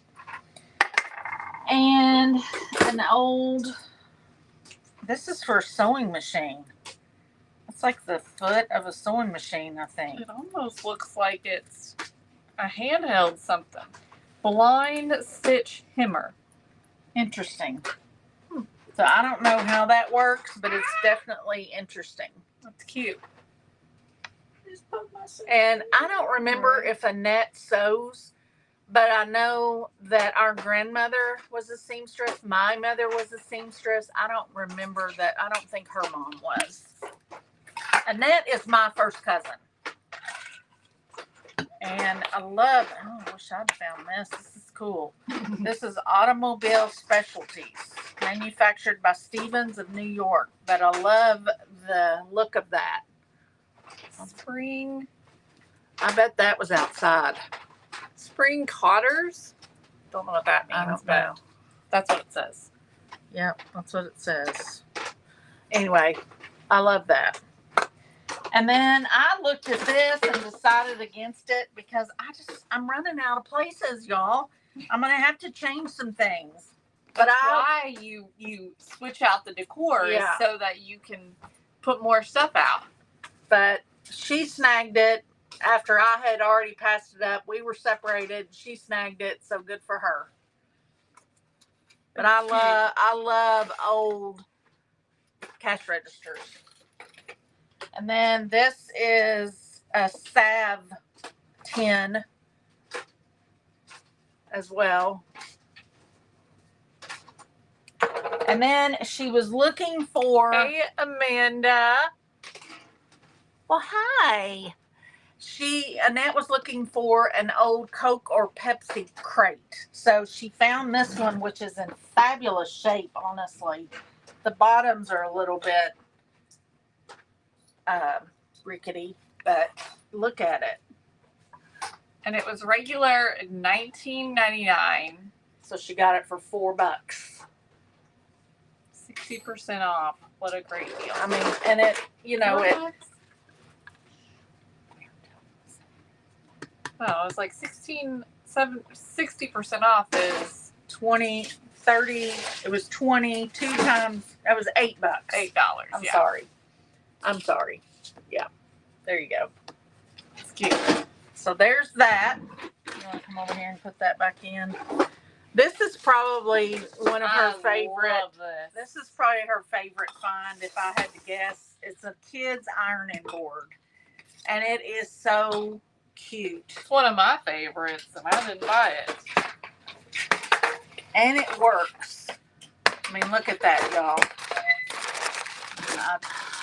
And an old, this is for a sewing machine. It's like the foot of a sewing machine, I think. It almost looks like it's a handheld something. Blind stitch hammer. Interesting. So I don't know how that works, but it's definitely interesting. That's cute. And I don't remember if Annette sews, but I know that our grandmother was a seamstress. My mother was a seamstress. I don't remember that. I don't think her mom was. Annette is my first cousin. And I love, oh, I wish I'd found this. This is cool. This is Automobile Specialties, manufactured by Stevens of New York. But I love the look of that. Spring I bet that was outside. cotters. Don't know what that I means, don't know. but that's what it says. Yep, that's what it says. Anyway, I love that. And then I looked at this and decided against it because I'm running out of places, y'all. I'm gonna have to change some things. But That's why you switch out the decor is Yeah. so that you can put more stuff out. but she snagged it after I had already passed it up. We were separated. She snagged it, so good for her. But I love old cash registers. And then this is a salve tin as well. And then she was looking for. Hey, Amanda. Well, hi. Annette was looking for an old Coke or Pepsi crate. So she found this one, which is in fabulous shape, honestly. The bottoms are a little bit rickety, but look at it. And it was regular $19.99. So she got it for $4. 60% off. What a great deal. I mean, and it, you know, it. Oh, it was like 60% off is 20, 30, it was 20, 2 times, that was $8. $8. I'm sorry. Yeah. There you go. It's cute. So there's that. You want to come over here and put that back in? This is probably one of her favorite. Love This is probably her favorite find, if I had to guess. It's a kid's ironing board. And it is so cute. It's one of my favorites, and I didn't buy it. And it works. I mean, look at that, y'all.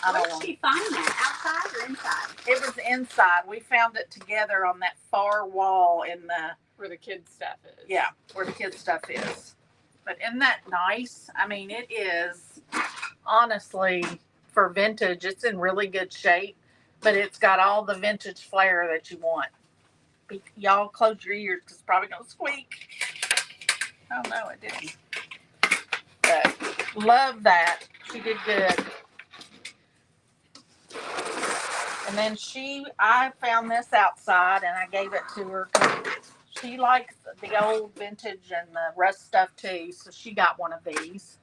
I Where don't did want. she find that? Outside or inside? It was inside. We found it together on that far wall in the. Where the kids' stuff is. Yeah, where the kids' stuff is. But isn't that nice? I mean, it is, honestly, for vintage, it's in really good shape. But it's got all the vintage flair that you want. Y'all close your ears because it's probably going to squeak. Oh, no, it didn't. But love that. She did good. And then I found this outside and I gave it to her. She likes the old vintage and the rust stuff too, so she got one of these.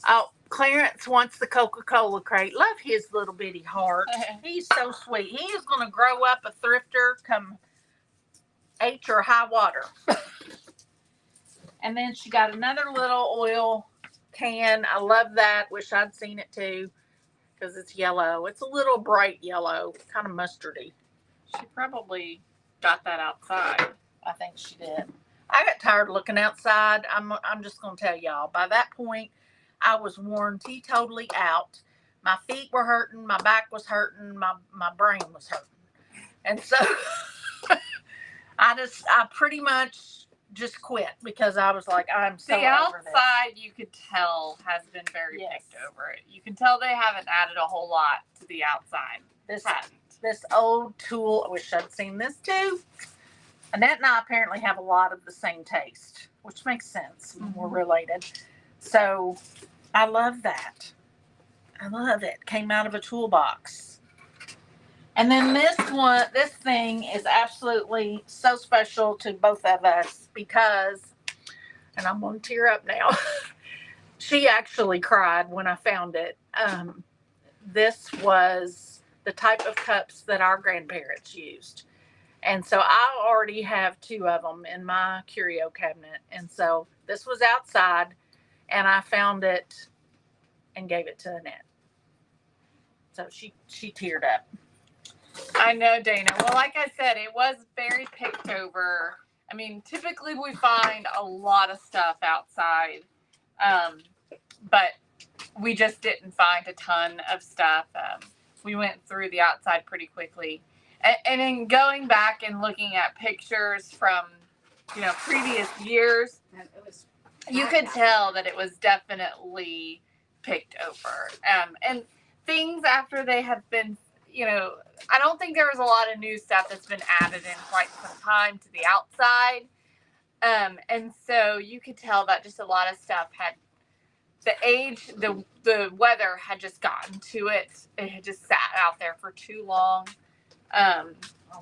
Oh, Clarence wants the Coca-Cola crate. Love his little bitty heart. He's so sweet. He is going to grow up a thrifter come H or high water. And then she got another little oil can. I love that. Wish I'd seen it too because it's yellow. It's a little bright yellow, kind of mustardy. She probably got that outside. I think she did. I got tired of looking outside. I'm just going to tell y'all. By that point, I was worn teetotally out. My feet were hurting. My back was hurting. My brain was hurting. And so I pretty much just quit because I was like, I'm so The over this. outside, you could tell, has been very picked over it. You can tell they haven't added a whole lot to the outside. This old tool, I wish I'd seen this too. Annette and I apparently have a lot of the same taste, which makes sense. Mm-hmm. We're related. So I love that. I love it. Came out of a toolbox. And then this thing is absolutely so special to both of us because, and I'm going to tear up now. She actually cried when I found it. This was the type of cups that our grandparents used. And so I already have 2 of them in my curio cabinet. And so this was outside and I found it and gave it to Annette. So she teared up. I know, Dana. Well, like I said, it was very picked over. I mean, typically we find a lot of stuff outside. But we just didn't find a ton of stuff. We went through the outside pretty quickly. And in going back and looking at pictures from, previous years, you could tell that it was definitely picked over. And things after they have been, I don't think there was a lot of new stuff that's been added in quite some time to the outside. And so you could tell that just a lot of stuff had the age, the weather had just gotten to it. It had just sat out there for too long. I'll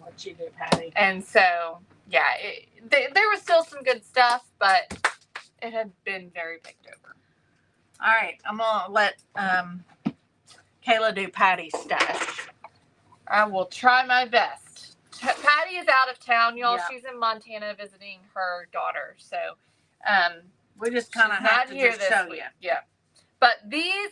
let you do, Patty. And so, yeah, there was still some good stuff, but it had been very picked over. All right, I'm gonna let Kayla do Patty's stash. I will try my best. Patty is out of town, y'all. Yeah. She's in Montana visiting her daughter. So, we just kind of she's have not to here just this show week. you. Yeah. But these,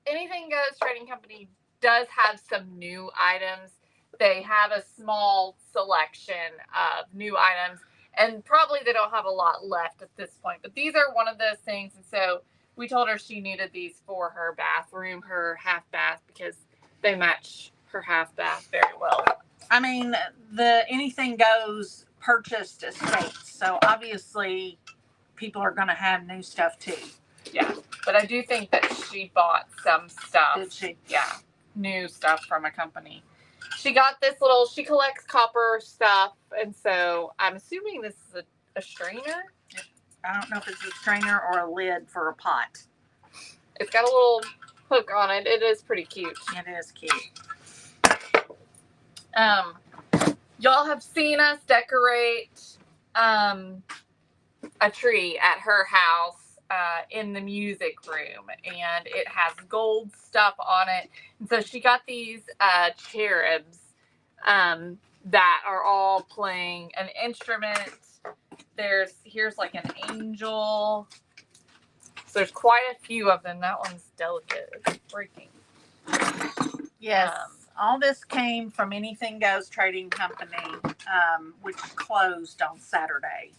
Anything Goes Trading Company does have some new items. They have a small selection of new items, and probably they don't have a lot left at this point. But these are one of those things, and so we told her she needed these for her bathroom, her half bath, because they match her half bath very well. I mean, the Anything Goes purchased estates, so obviously people are going to have new stuff too. Yeah, but I do think that she bought some stuff. Did she? Yeah, new stuff from a company. She got this she collects copper stuff, and so I'm assuming this is a strainer. I don't know if it's a strainer or a lid for a pot. It's got a little hook on it. It is pretty cute. It is cute. Y'all have seen us decorate a tree at her house in the music room, and it has gold stuff on it. And so she got these cherubs that are all playing an instrument. Here's like an angel. So there's quite a few of them. That one's delicate. It's breaking. Yes. All this came from Anything Goes Trading Company, which closed on Saturday.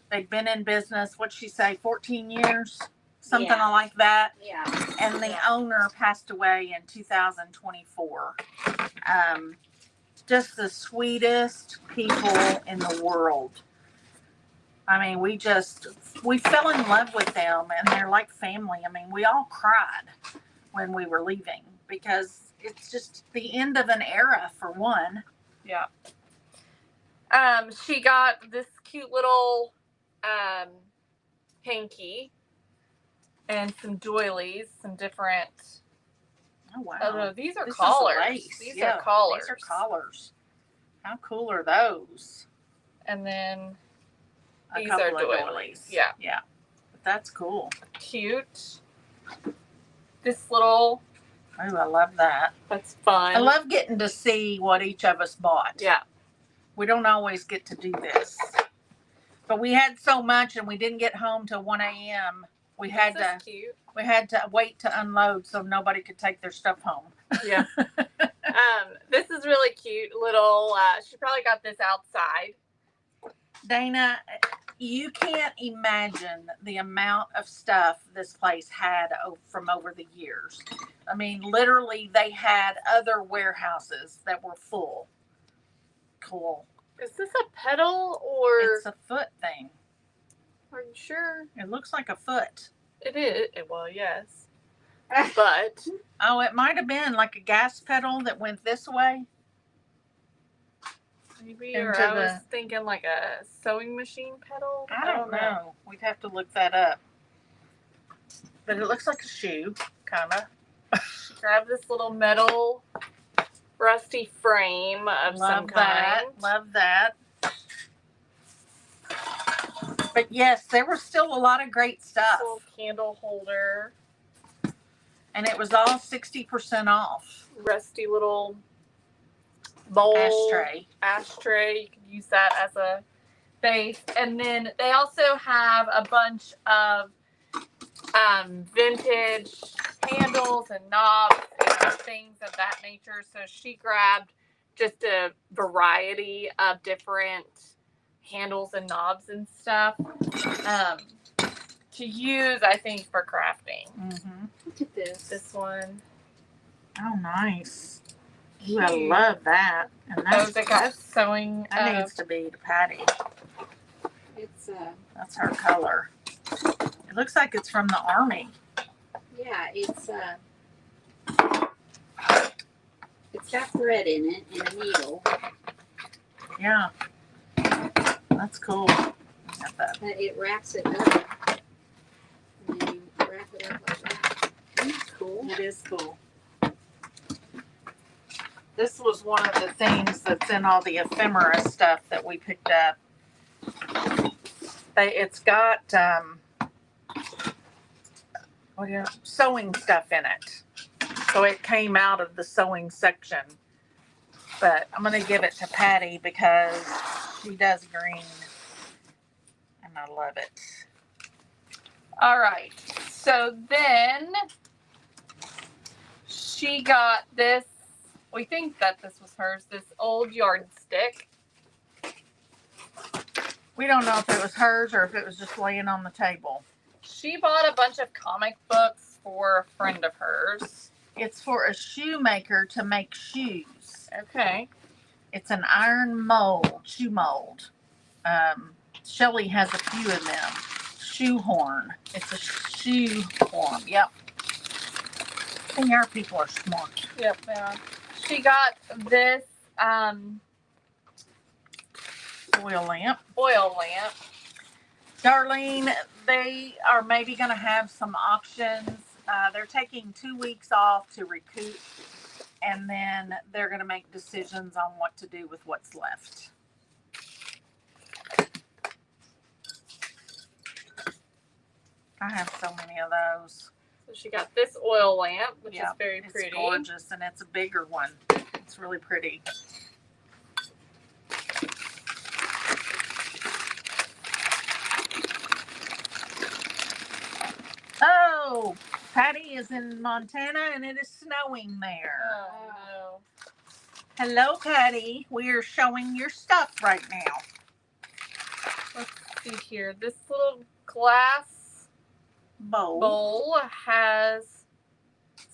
They'd been in business, what'd she say, 14 years? Something like that. Yeah. And the owner passed away in 2024. Just the sweetest people in the world. I mean, we fell in love with them, and they're like family. I mean, we all cried when we were leaving because it's just the end of an era, for one. Yeah. She got this cute little hanky and some doilies, some different. Oh wow! Oh no, these are This collars. is lace. These are collars. These are collars. How cool are those? And then A these couple are of doilies. Yeah. Yeah. But that's cool. Cute. This little. Oh, I love that. That's fun. I love getting to see what each of us bought. Yeah. We don't always get to do this. But we had so much, and we didn't get home till 1 a.m. We had to wait to unload so nobody could take their stuff home. Yeah. This is really cute. Little. She probably got this outside. Dana, you can't imagine the amount of stuff this place had from over the years. I mean, literally, they had other warehouses that were full. Cool. Is this a pedal or? It's a foot thing. Are you sure? It looks like a foot. It is. Well, yes. But. Oh, it might have been like a gas pedal that went this way. Maybe, or I was thinking like a sewing machine pedal. I don't know. We'd have to look that up. But it looks like a shoe, kind of. She grabbed this little metal rusty frame of some kind. Love that. But yes, there was still a lot of great stuff. Little candle holder. And it was all 60% off. Rusty little bowl. Ashtray. You can use that as a base. And then they also have a bunch of vintage handles and knobs and things of that nature. So she grabbed just a variety of different handles and knobs and stuff to use, I think, for crafting. Mm-hmm. Look at this one. Oh, nice. Ooh, I love that. And that's sewing. That needs to be to Patty. That's her color. It looks like it's from the Army. Yeah, it's got thread in it and a needle. Yeah. That's cool. But it wraps it up. And then you wrap it up like that. That's cool. It is cool. This was one of the things that's in all the ephemera stuff that we picked up. It's got sewing stuff in it. So it came out of the sewing section. But I'm going to give it to Patty because she does green. And I love it. All right. So then she got this. We think that this was hers. This old yardstick. We don't know if it was hers or if it was just laying on the table. She bought a bunch of comic books for a friend of hers. It's for a shoemaker to make shoes. Okay. It's an iron mold, shoe mold. Shelly has a few of them. Shoehorn. It's a shoehorn. Yep. I think our people are smart. Yep. Yeah. She got this Oil lamp. oil lamp. Darlene, they are maybe going to have some auctions. They're taking 2 weeks off to recoup, and then they're going to make decisions on what to do with what's left. I have so many of those. So she got this oil lamp, which is very pretty. It's gorgeous, and it's a bigger one. It's really pretty. Oh, Patty is in Montana, and it is snowing there. Oh no. Hello, Patty. We are showing your stuff right now. Let's see here. This little glass bowl has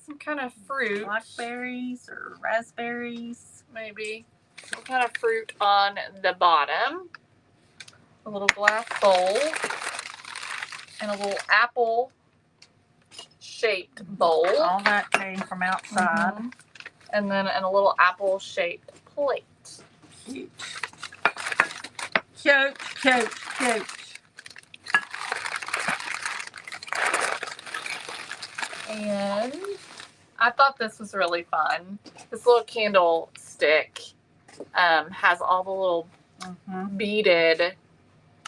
some kind of fruit. Blackberries or raspberries. Maybe. Some kind of fruit on the bottom. A little glass bowl. And a little apple shaped bowl. All that came from outside. Mm-hmm. And then a little apple shaped plate. Cute. Cute, cute, cute. And I thought this was really fun. This little candlestick has all the little beaded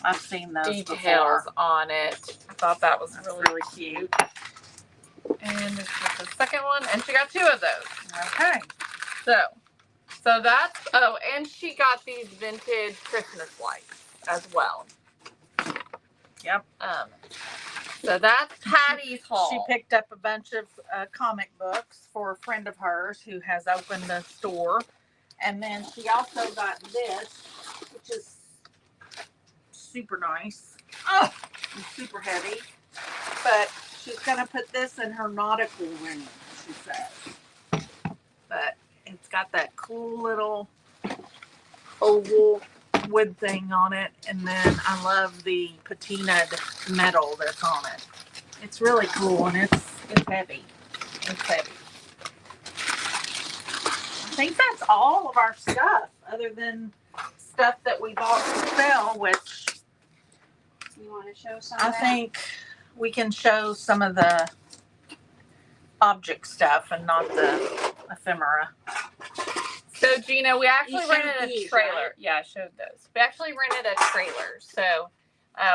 I've seen those details before. on it. I thought that was That's really cute. And this is the second one, and she got 2 of those. Okay. So that's, oh, and she got these vintage Christmas lights as well. Yep. So that's Patty's haul. She picked up a bunch of comic books for a friend of hers who has opened a store. And then she also got this, which is super nice. Oh, it's super heavy. But she's going to put this in her nautical room, she says. But it's got that cool little oval wood thing on it. And then I love the patinaed metal that's on it. It's really cool, and it's heavy. It's heavy. I think that's all of our stuff, other than stuff that we bought to sell, which You want to show some I of that? think we can show some of the object stuff and not the ephemera. So Gina, we actually You showed rented a these, trailer. right? Yeah, I showed those. We actually rented a trailer, so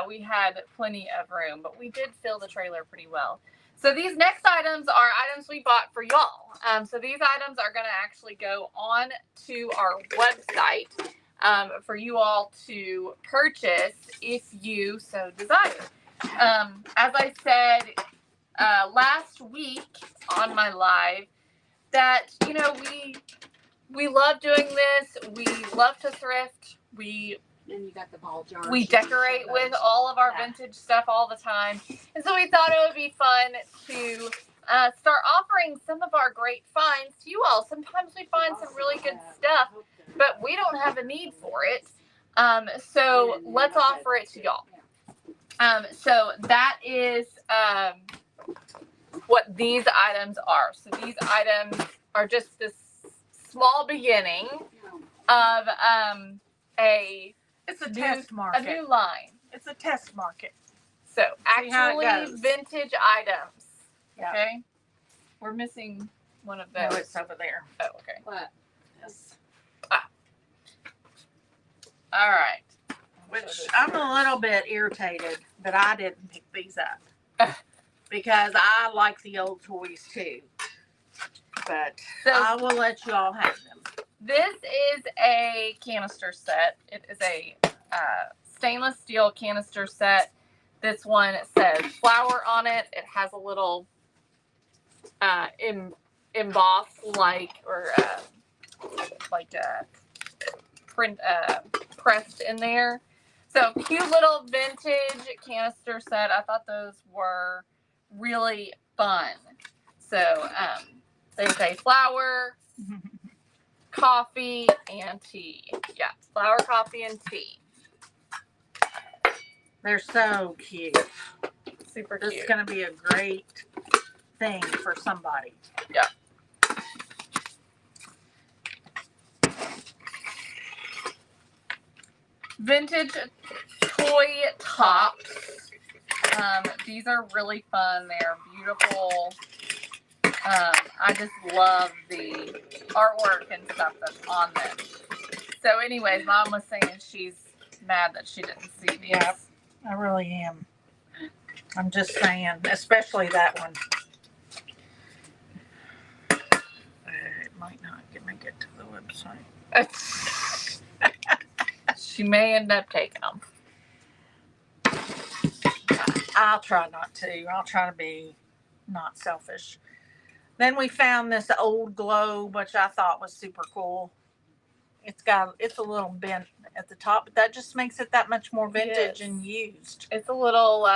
we had plenty of room, but we did fill the trailer pretty well. So these next items are items we bought for y'all. So these items are going to actually go on to our website for you all to purchase if you so desire. As I said last week on my live, that we love doing this. We love to thrift. Then you got the ball jars. We decorate with all of our vintage stuff all the time. And so we thought it would be fun to start offering some of our great finds to you all. Sometimes we find some really good stuff, but we don't have a need for it. So let's offer it to y'all. So that is what these items are. So these items are just this small beginning of It's a test market. a new line. It's a test market. So See how it actually goes. vintage items. Yeah. Okay. We're missing one of No, those. it's over there. Oh, okay. What? Yes. All right. Which I'm a little bit irritated that I didn't pick these up. Because I like the old toys too. but So I will let you all have them. this is a canister set. It is a stainless steel canister set. This one says flour on it. It has a little embossed like print pressed in there. So cute little vintage canister set. I thought those were really fun. So they say flour, coffee, and tea. Yeah, flour, coffee, and tea. They're so cute. Super This is cute. going to be a great thing for somebody. Yeah. Vintage toy tops. These are really fun. They're beautiful. I just love the artwork and stuff that's on them. So anyways, Mom was saying she's mad that she didn't see these. Yeah. I really am. I'm just saying, especially that one. It might not make it to the website. She may end up taking them. I'll try not to. I'll try to be not selfish. Then we found this old globe, which I thought was super cool. It's a little bent at the top, but that just makes it that much more vintage and used. It's a little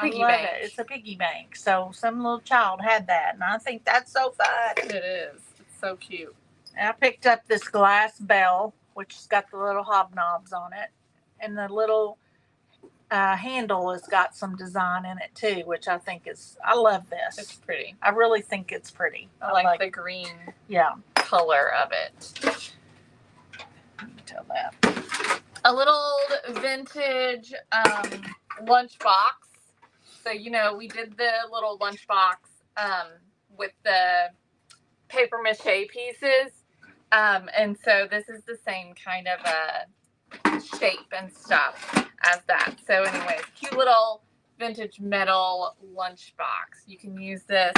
piggy bank. It's a piggy bank. So some little child had that, and I think that's so fun. It is. It's so cute. And I picked up this glass bell, which has got the little hobnobs on it, and the little handle has got some design in it too, which I think I love this. It's pretty. I really think it's pretty. I like the green color of it. Let me tell that. A little vintage lunchbox. So, we did the little lunchbox with the paper mache pieces. And so this is the same kind of shape and stuff as that. So anyways, cute little vintage metal lunchbox. You can use this.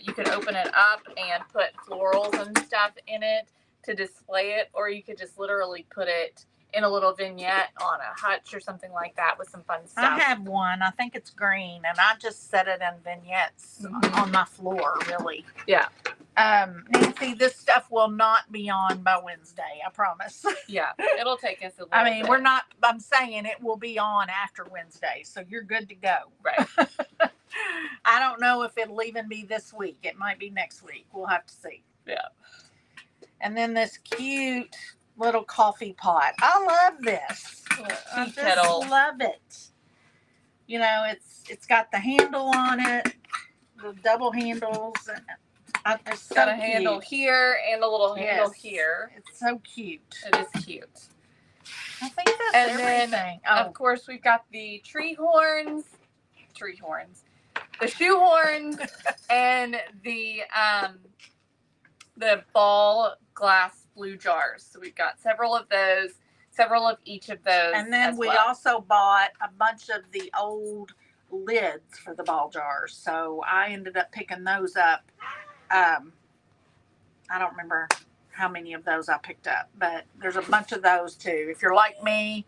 You can open it up and put florals and stuff in it to display it, or you could just literally put it in a little vignette on a hutch or something like that with some fun stuff. I have one. I think it's green, and I just set it in vignettes on my floor, really. Yeah. Nancy, this stuff will not be on by Wednesday, I promise. Yeah, it'll take us a little bit. I'm saying it will be on after Wednesday, so you're good to go. Right. I don't know if it'll even be this week. It might be next week. We'll have to see. Yeah. And then this cute little coffee pot. I love this. I just love it. It's got the handle on it, the double handles. It's got a handle here and a little handle here. It's so cute. It is cute. I think that's everything. Then, of course, we've got the the shoe horns, and the ball glass blue jars. So we've got several of each of those. And then we also bought a bunch of the old lids for the ball jars. So I ended up picking those up. I don't remember how many of those I picked up, but there's a bunch of those too. If you're like me.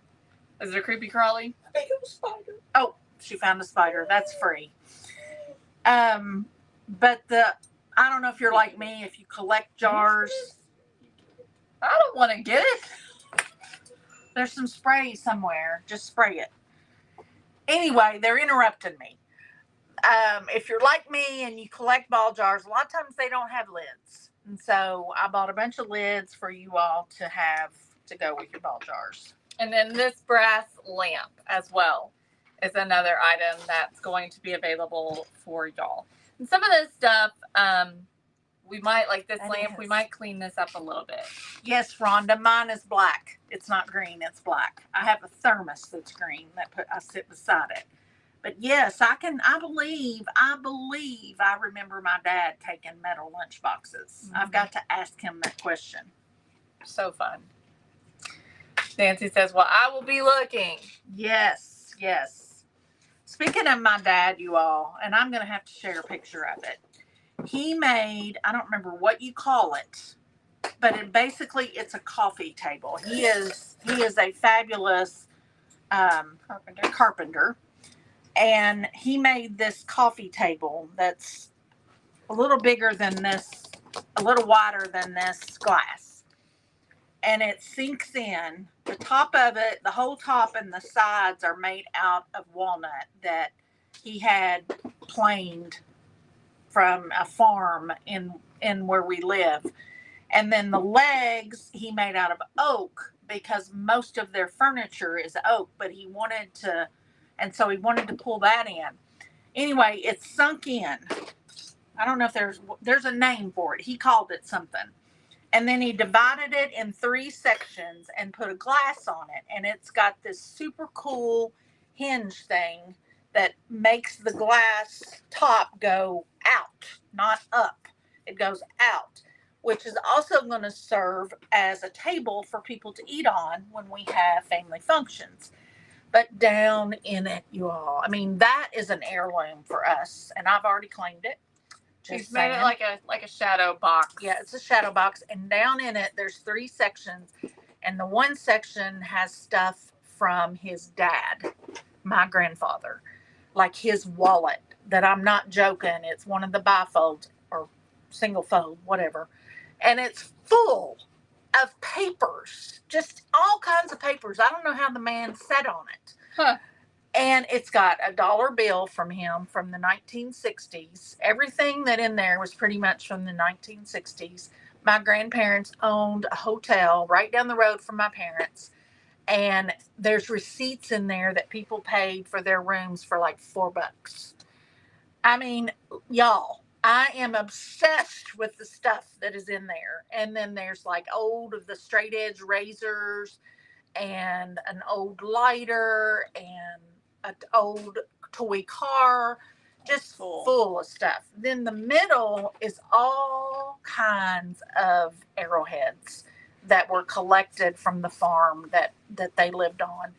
Is it a creepy crawly? I think it was a spider. Oh, she found a spider. That's free. But I don't know if you're like me, if you collect jars. I don't want to get it. There's some spray somewhere. Just spray it. Anyway, they're interrupting me. If you're like me and you collect ball jars, a lot of times they don't have lids. And so I bought a bunch of lids for you all to have to go with your ball jars. And then this brass lamp as well is another item that's going to be available for y'all. And some of this stuff, we might, like this lamp, we might clean this up a little bit. Yes, Rhonda, mine is black. It's not green, it's black. I have a thermos that's green I sit beside it. But yes, I believe I remember my dad taking metal lunch boxes. Mm-hmm. I've got to ask him that question. So fun. Nancy says, well, I will be looking. Yes. Speaking of my dad, you all, and I'm going to have to share a picture of it. he made, I don't remember what you call it, but it's a coffee table. He is a fabulous carpenter, and he made this coffee table that's a little bigger than this, a little wider than this glass, and it sinks in. The top of it, the whole top and the sides are made out of walnut that he had planed from a farm in where we live. And then the legs he made out of oak, because most of their furniture is oak, but he wanted to pull that in. Anyway, it sunk in. I don't know if there's a name for it. He called it something. And then he divided it in 3 sections and put a glass on it. And it's got this super cool hinge thing that makes the glass top go out, not up. It goes out, which is also going to serve as a table for people to eat on when we have family functions. But down in it, you all, I mean, that is an heirloom for us, and I've already claimed it. She's made it like a shadow box. Yeah, it's a shadow box, and down in it, there's 3 sections, and the one section has stuff from his dad, my grandfather, like his wallet. That I'm not joking. It's one of the bifold or single fold, whatever, and it's full of papers, just all kinds of papers. I don't know how the man sat on it. Huh. And it's got a dollar bill from him from the 1960s. Everything that in there was pretty much from the 1960s. My grandparents owned a hotel right down the road from my parents. And there's receipts in there that people paid for their rooms for like $4. I mean, y'all, I am obsessed with the stuff that is in there. And then there's like old of the straight edge razors and an old lighter and an old toy car, just full of stuff. Then the middle is all kinds of arrowheads that were collected from the farm that they lived on.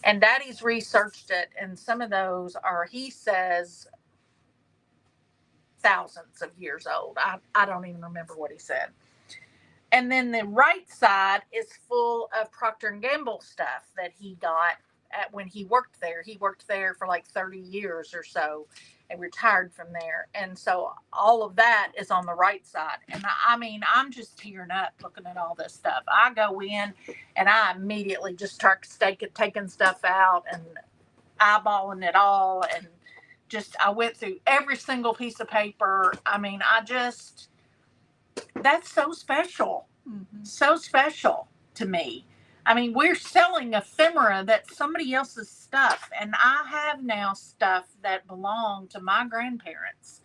And Daddy's researched it, and some of those are, he says, thousands of years old. I don't even remember what he said. And then the right side is full of Procter & Gamble stuff that he got when he worked there. He worked there for like 30 years or so and retired from there. And so all of that is on the right side. And I mean, I'm just tearing up looking at all this stuff. I go in and I immediately just start taking stuff out and eyeballing it all. And I went through every single piece of paper. I mean, that's so special. Mm-hmm. So special to me. I mean, we're selling ephemera that's somebody else's stuff, and I have now stuff that belonged to my grandparents.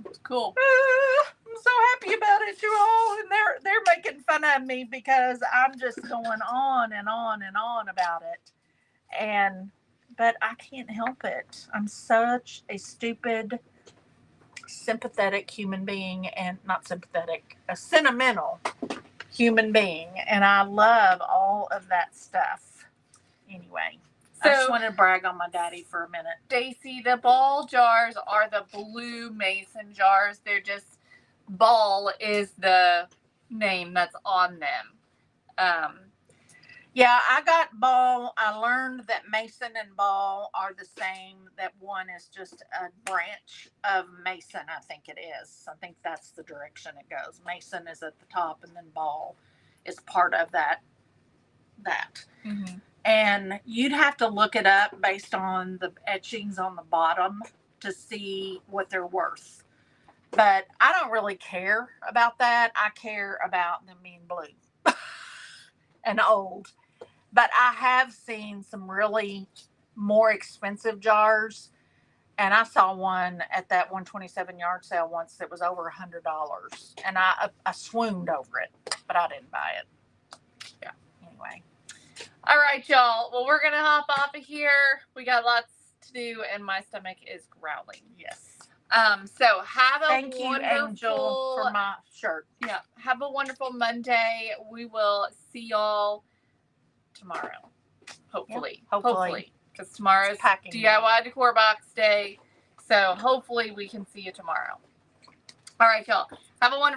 It's cool. I'm so happy about it, you all, and they're making fun of me because I'm just going on and on and on about it, but I can't help it. I'm such a stupid, sympathetic human being, and not sympathetic, a sentimental human being, and I love all of that stuff. Anyway, so I just wanted to brag on my daddy for a minute. Stacy, the ball jars are the blue mason jars. They're just, ball is the name that's on them. Yeah, I got ball. I learned that mason and ball are the same, that one is just a branch of mason, I think it is. I think that's the direction it goes. Mason is at the top, and then ball is part of that. Mm-hmm. And you'd have to look it up based on the etchings on the bottom to see what they're worth. But I don't really care about that. I care about them being blue and old. But I have seen some really more expensive jars. And I saw one at that 127 yard sale once that was over $100. And I swooned over it, but I didn't buy it. Yeah. Anyway. All right, y'all. Well, we're going to hop off of here. We got lots to do, and my stomach is growling. Yes. So have a Thank wonderful... you, Angel, for my shirt. Yeah. Have a wonderful Monday. We will see y'all tomorrow. Hopefully. Yeah, hopefully. Because tomorrow's packing DIY Decor Box Day. So hopefully we can see you tomorrow. All right, y'all. Have a wonderful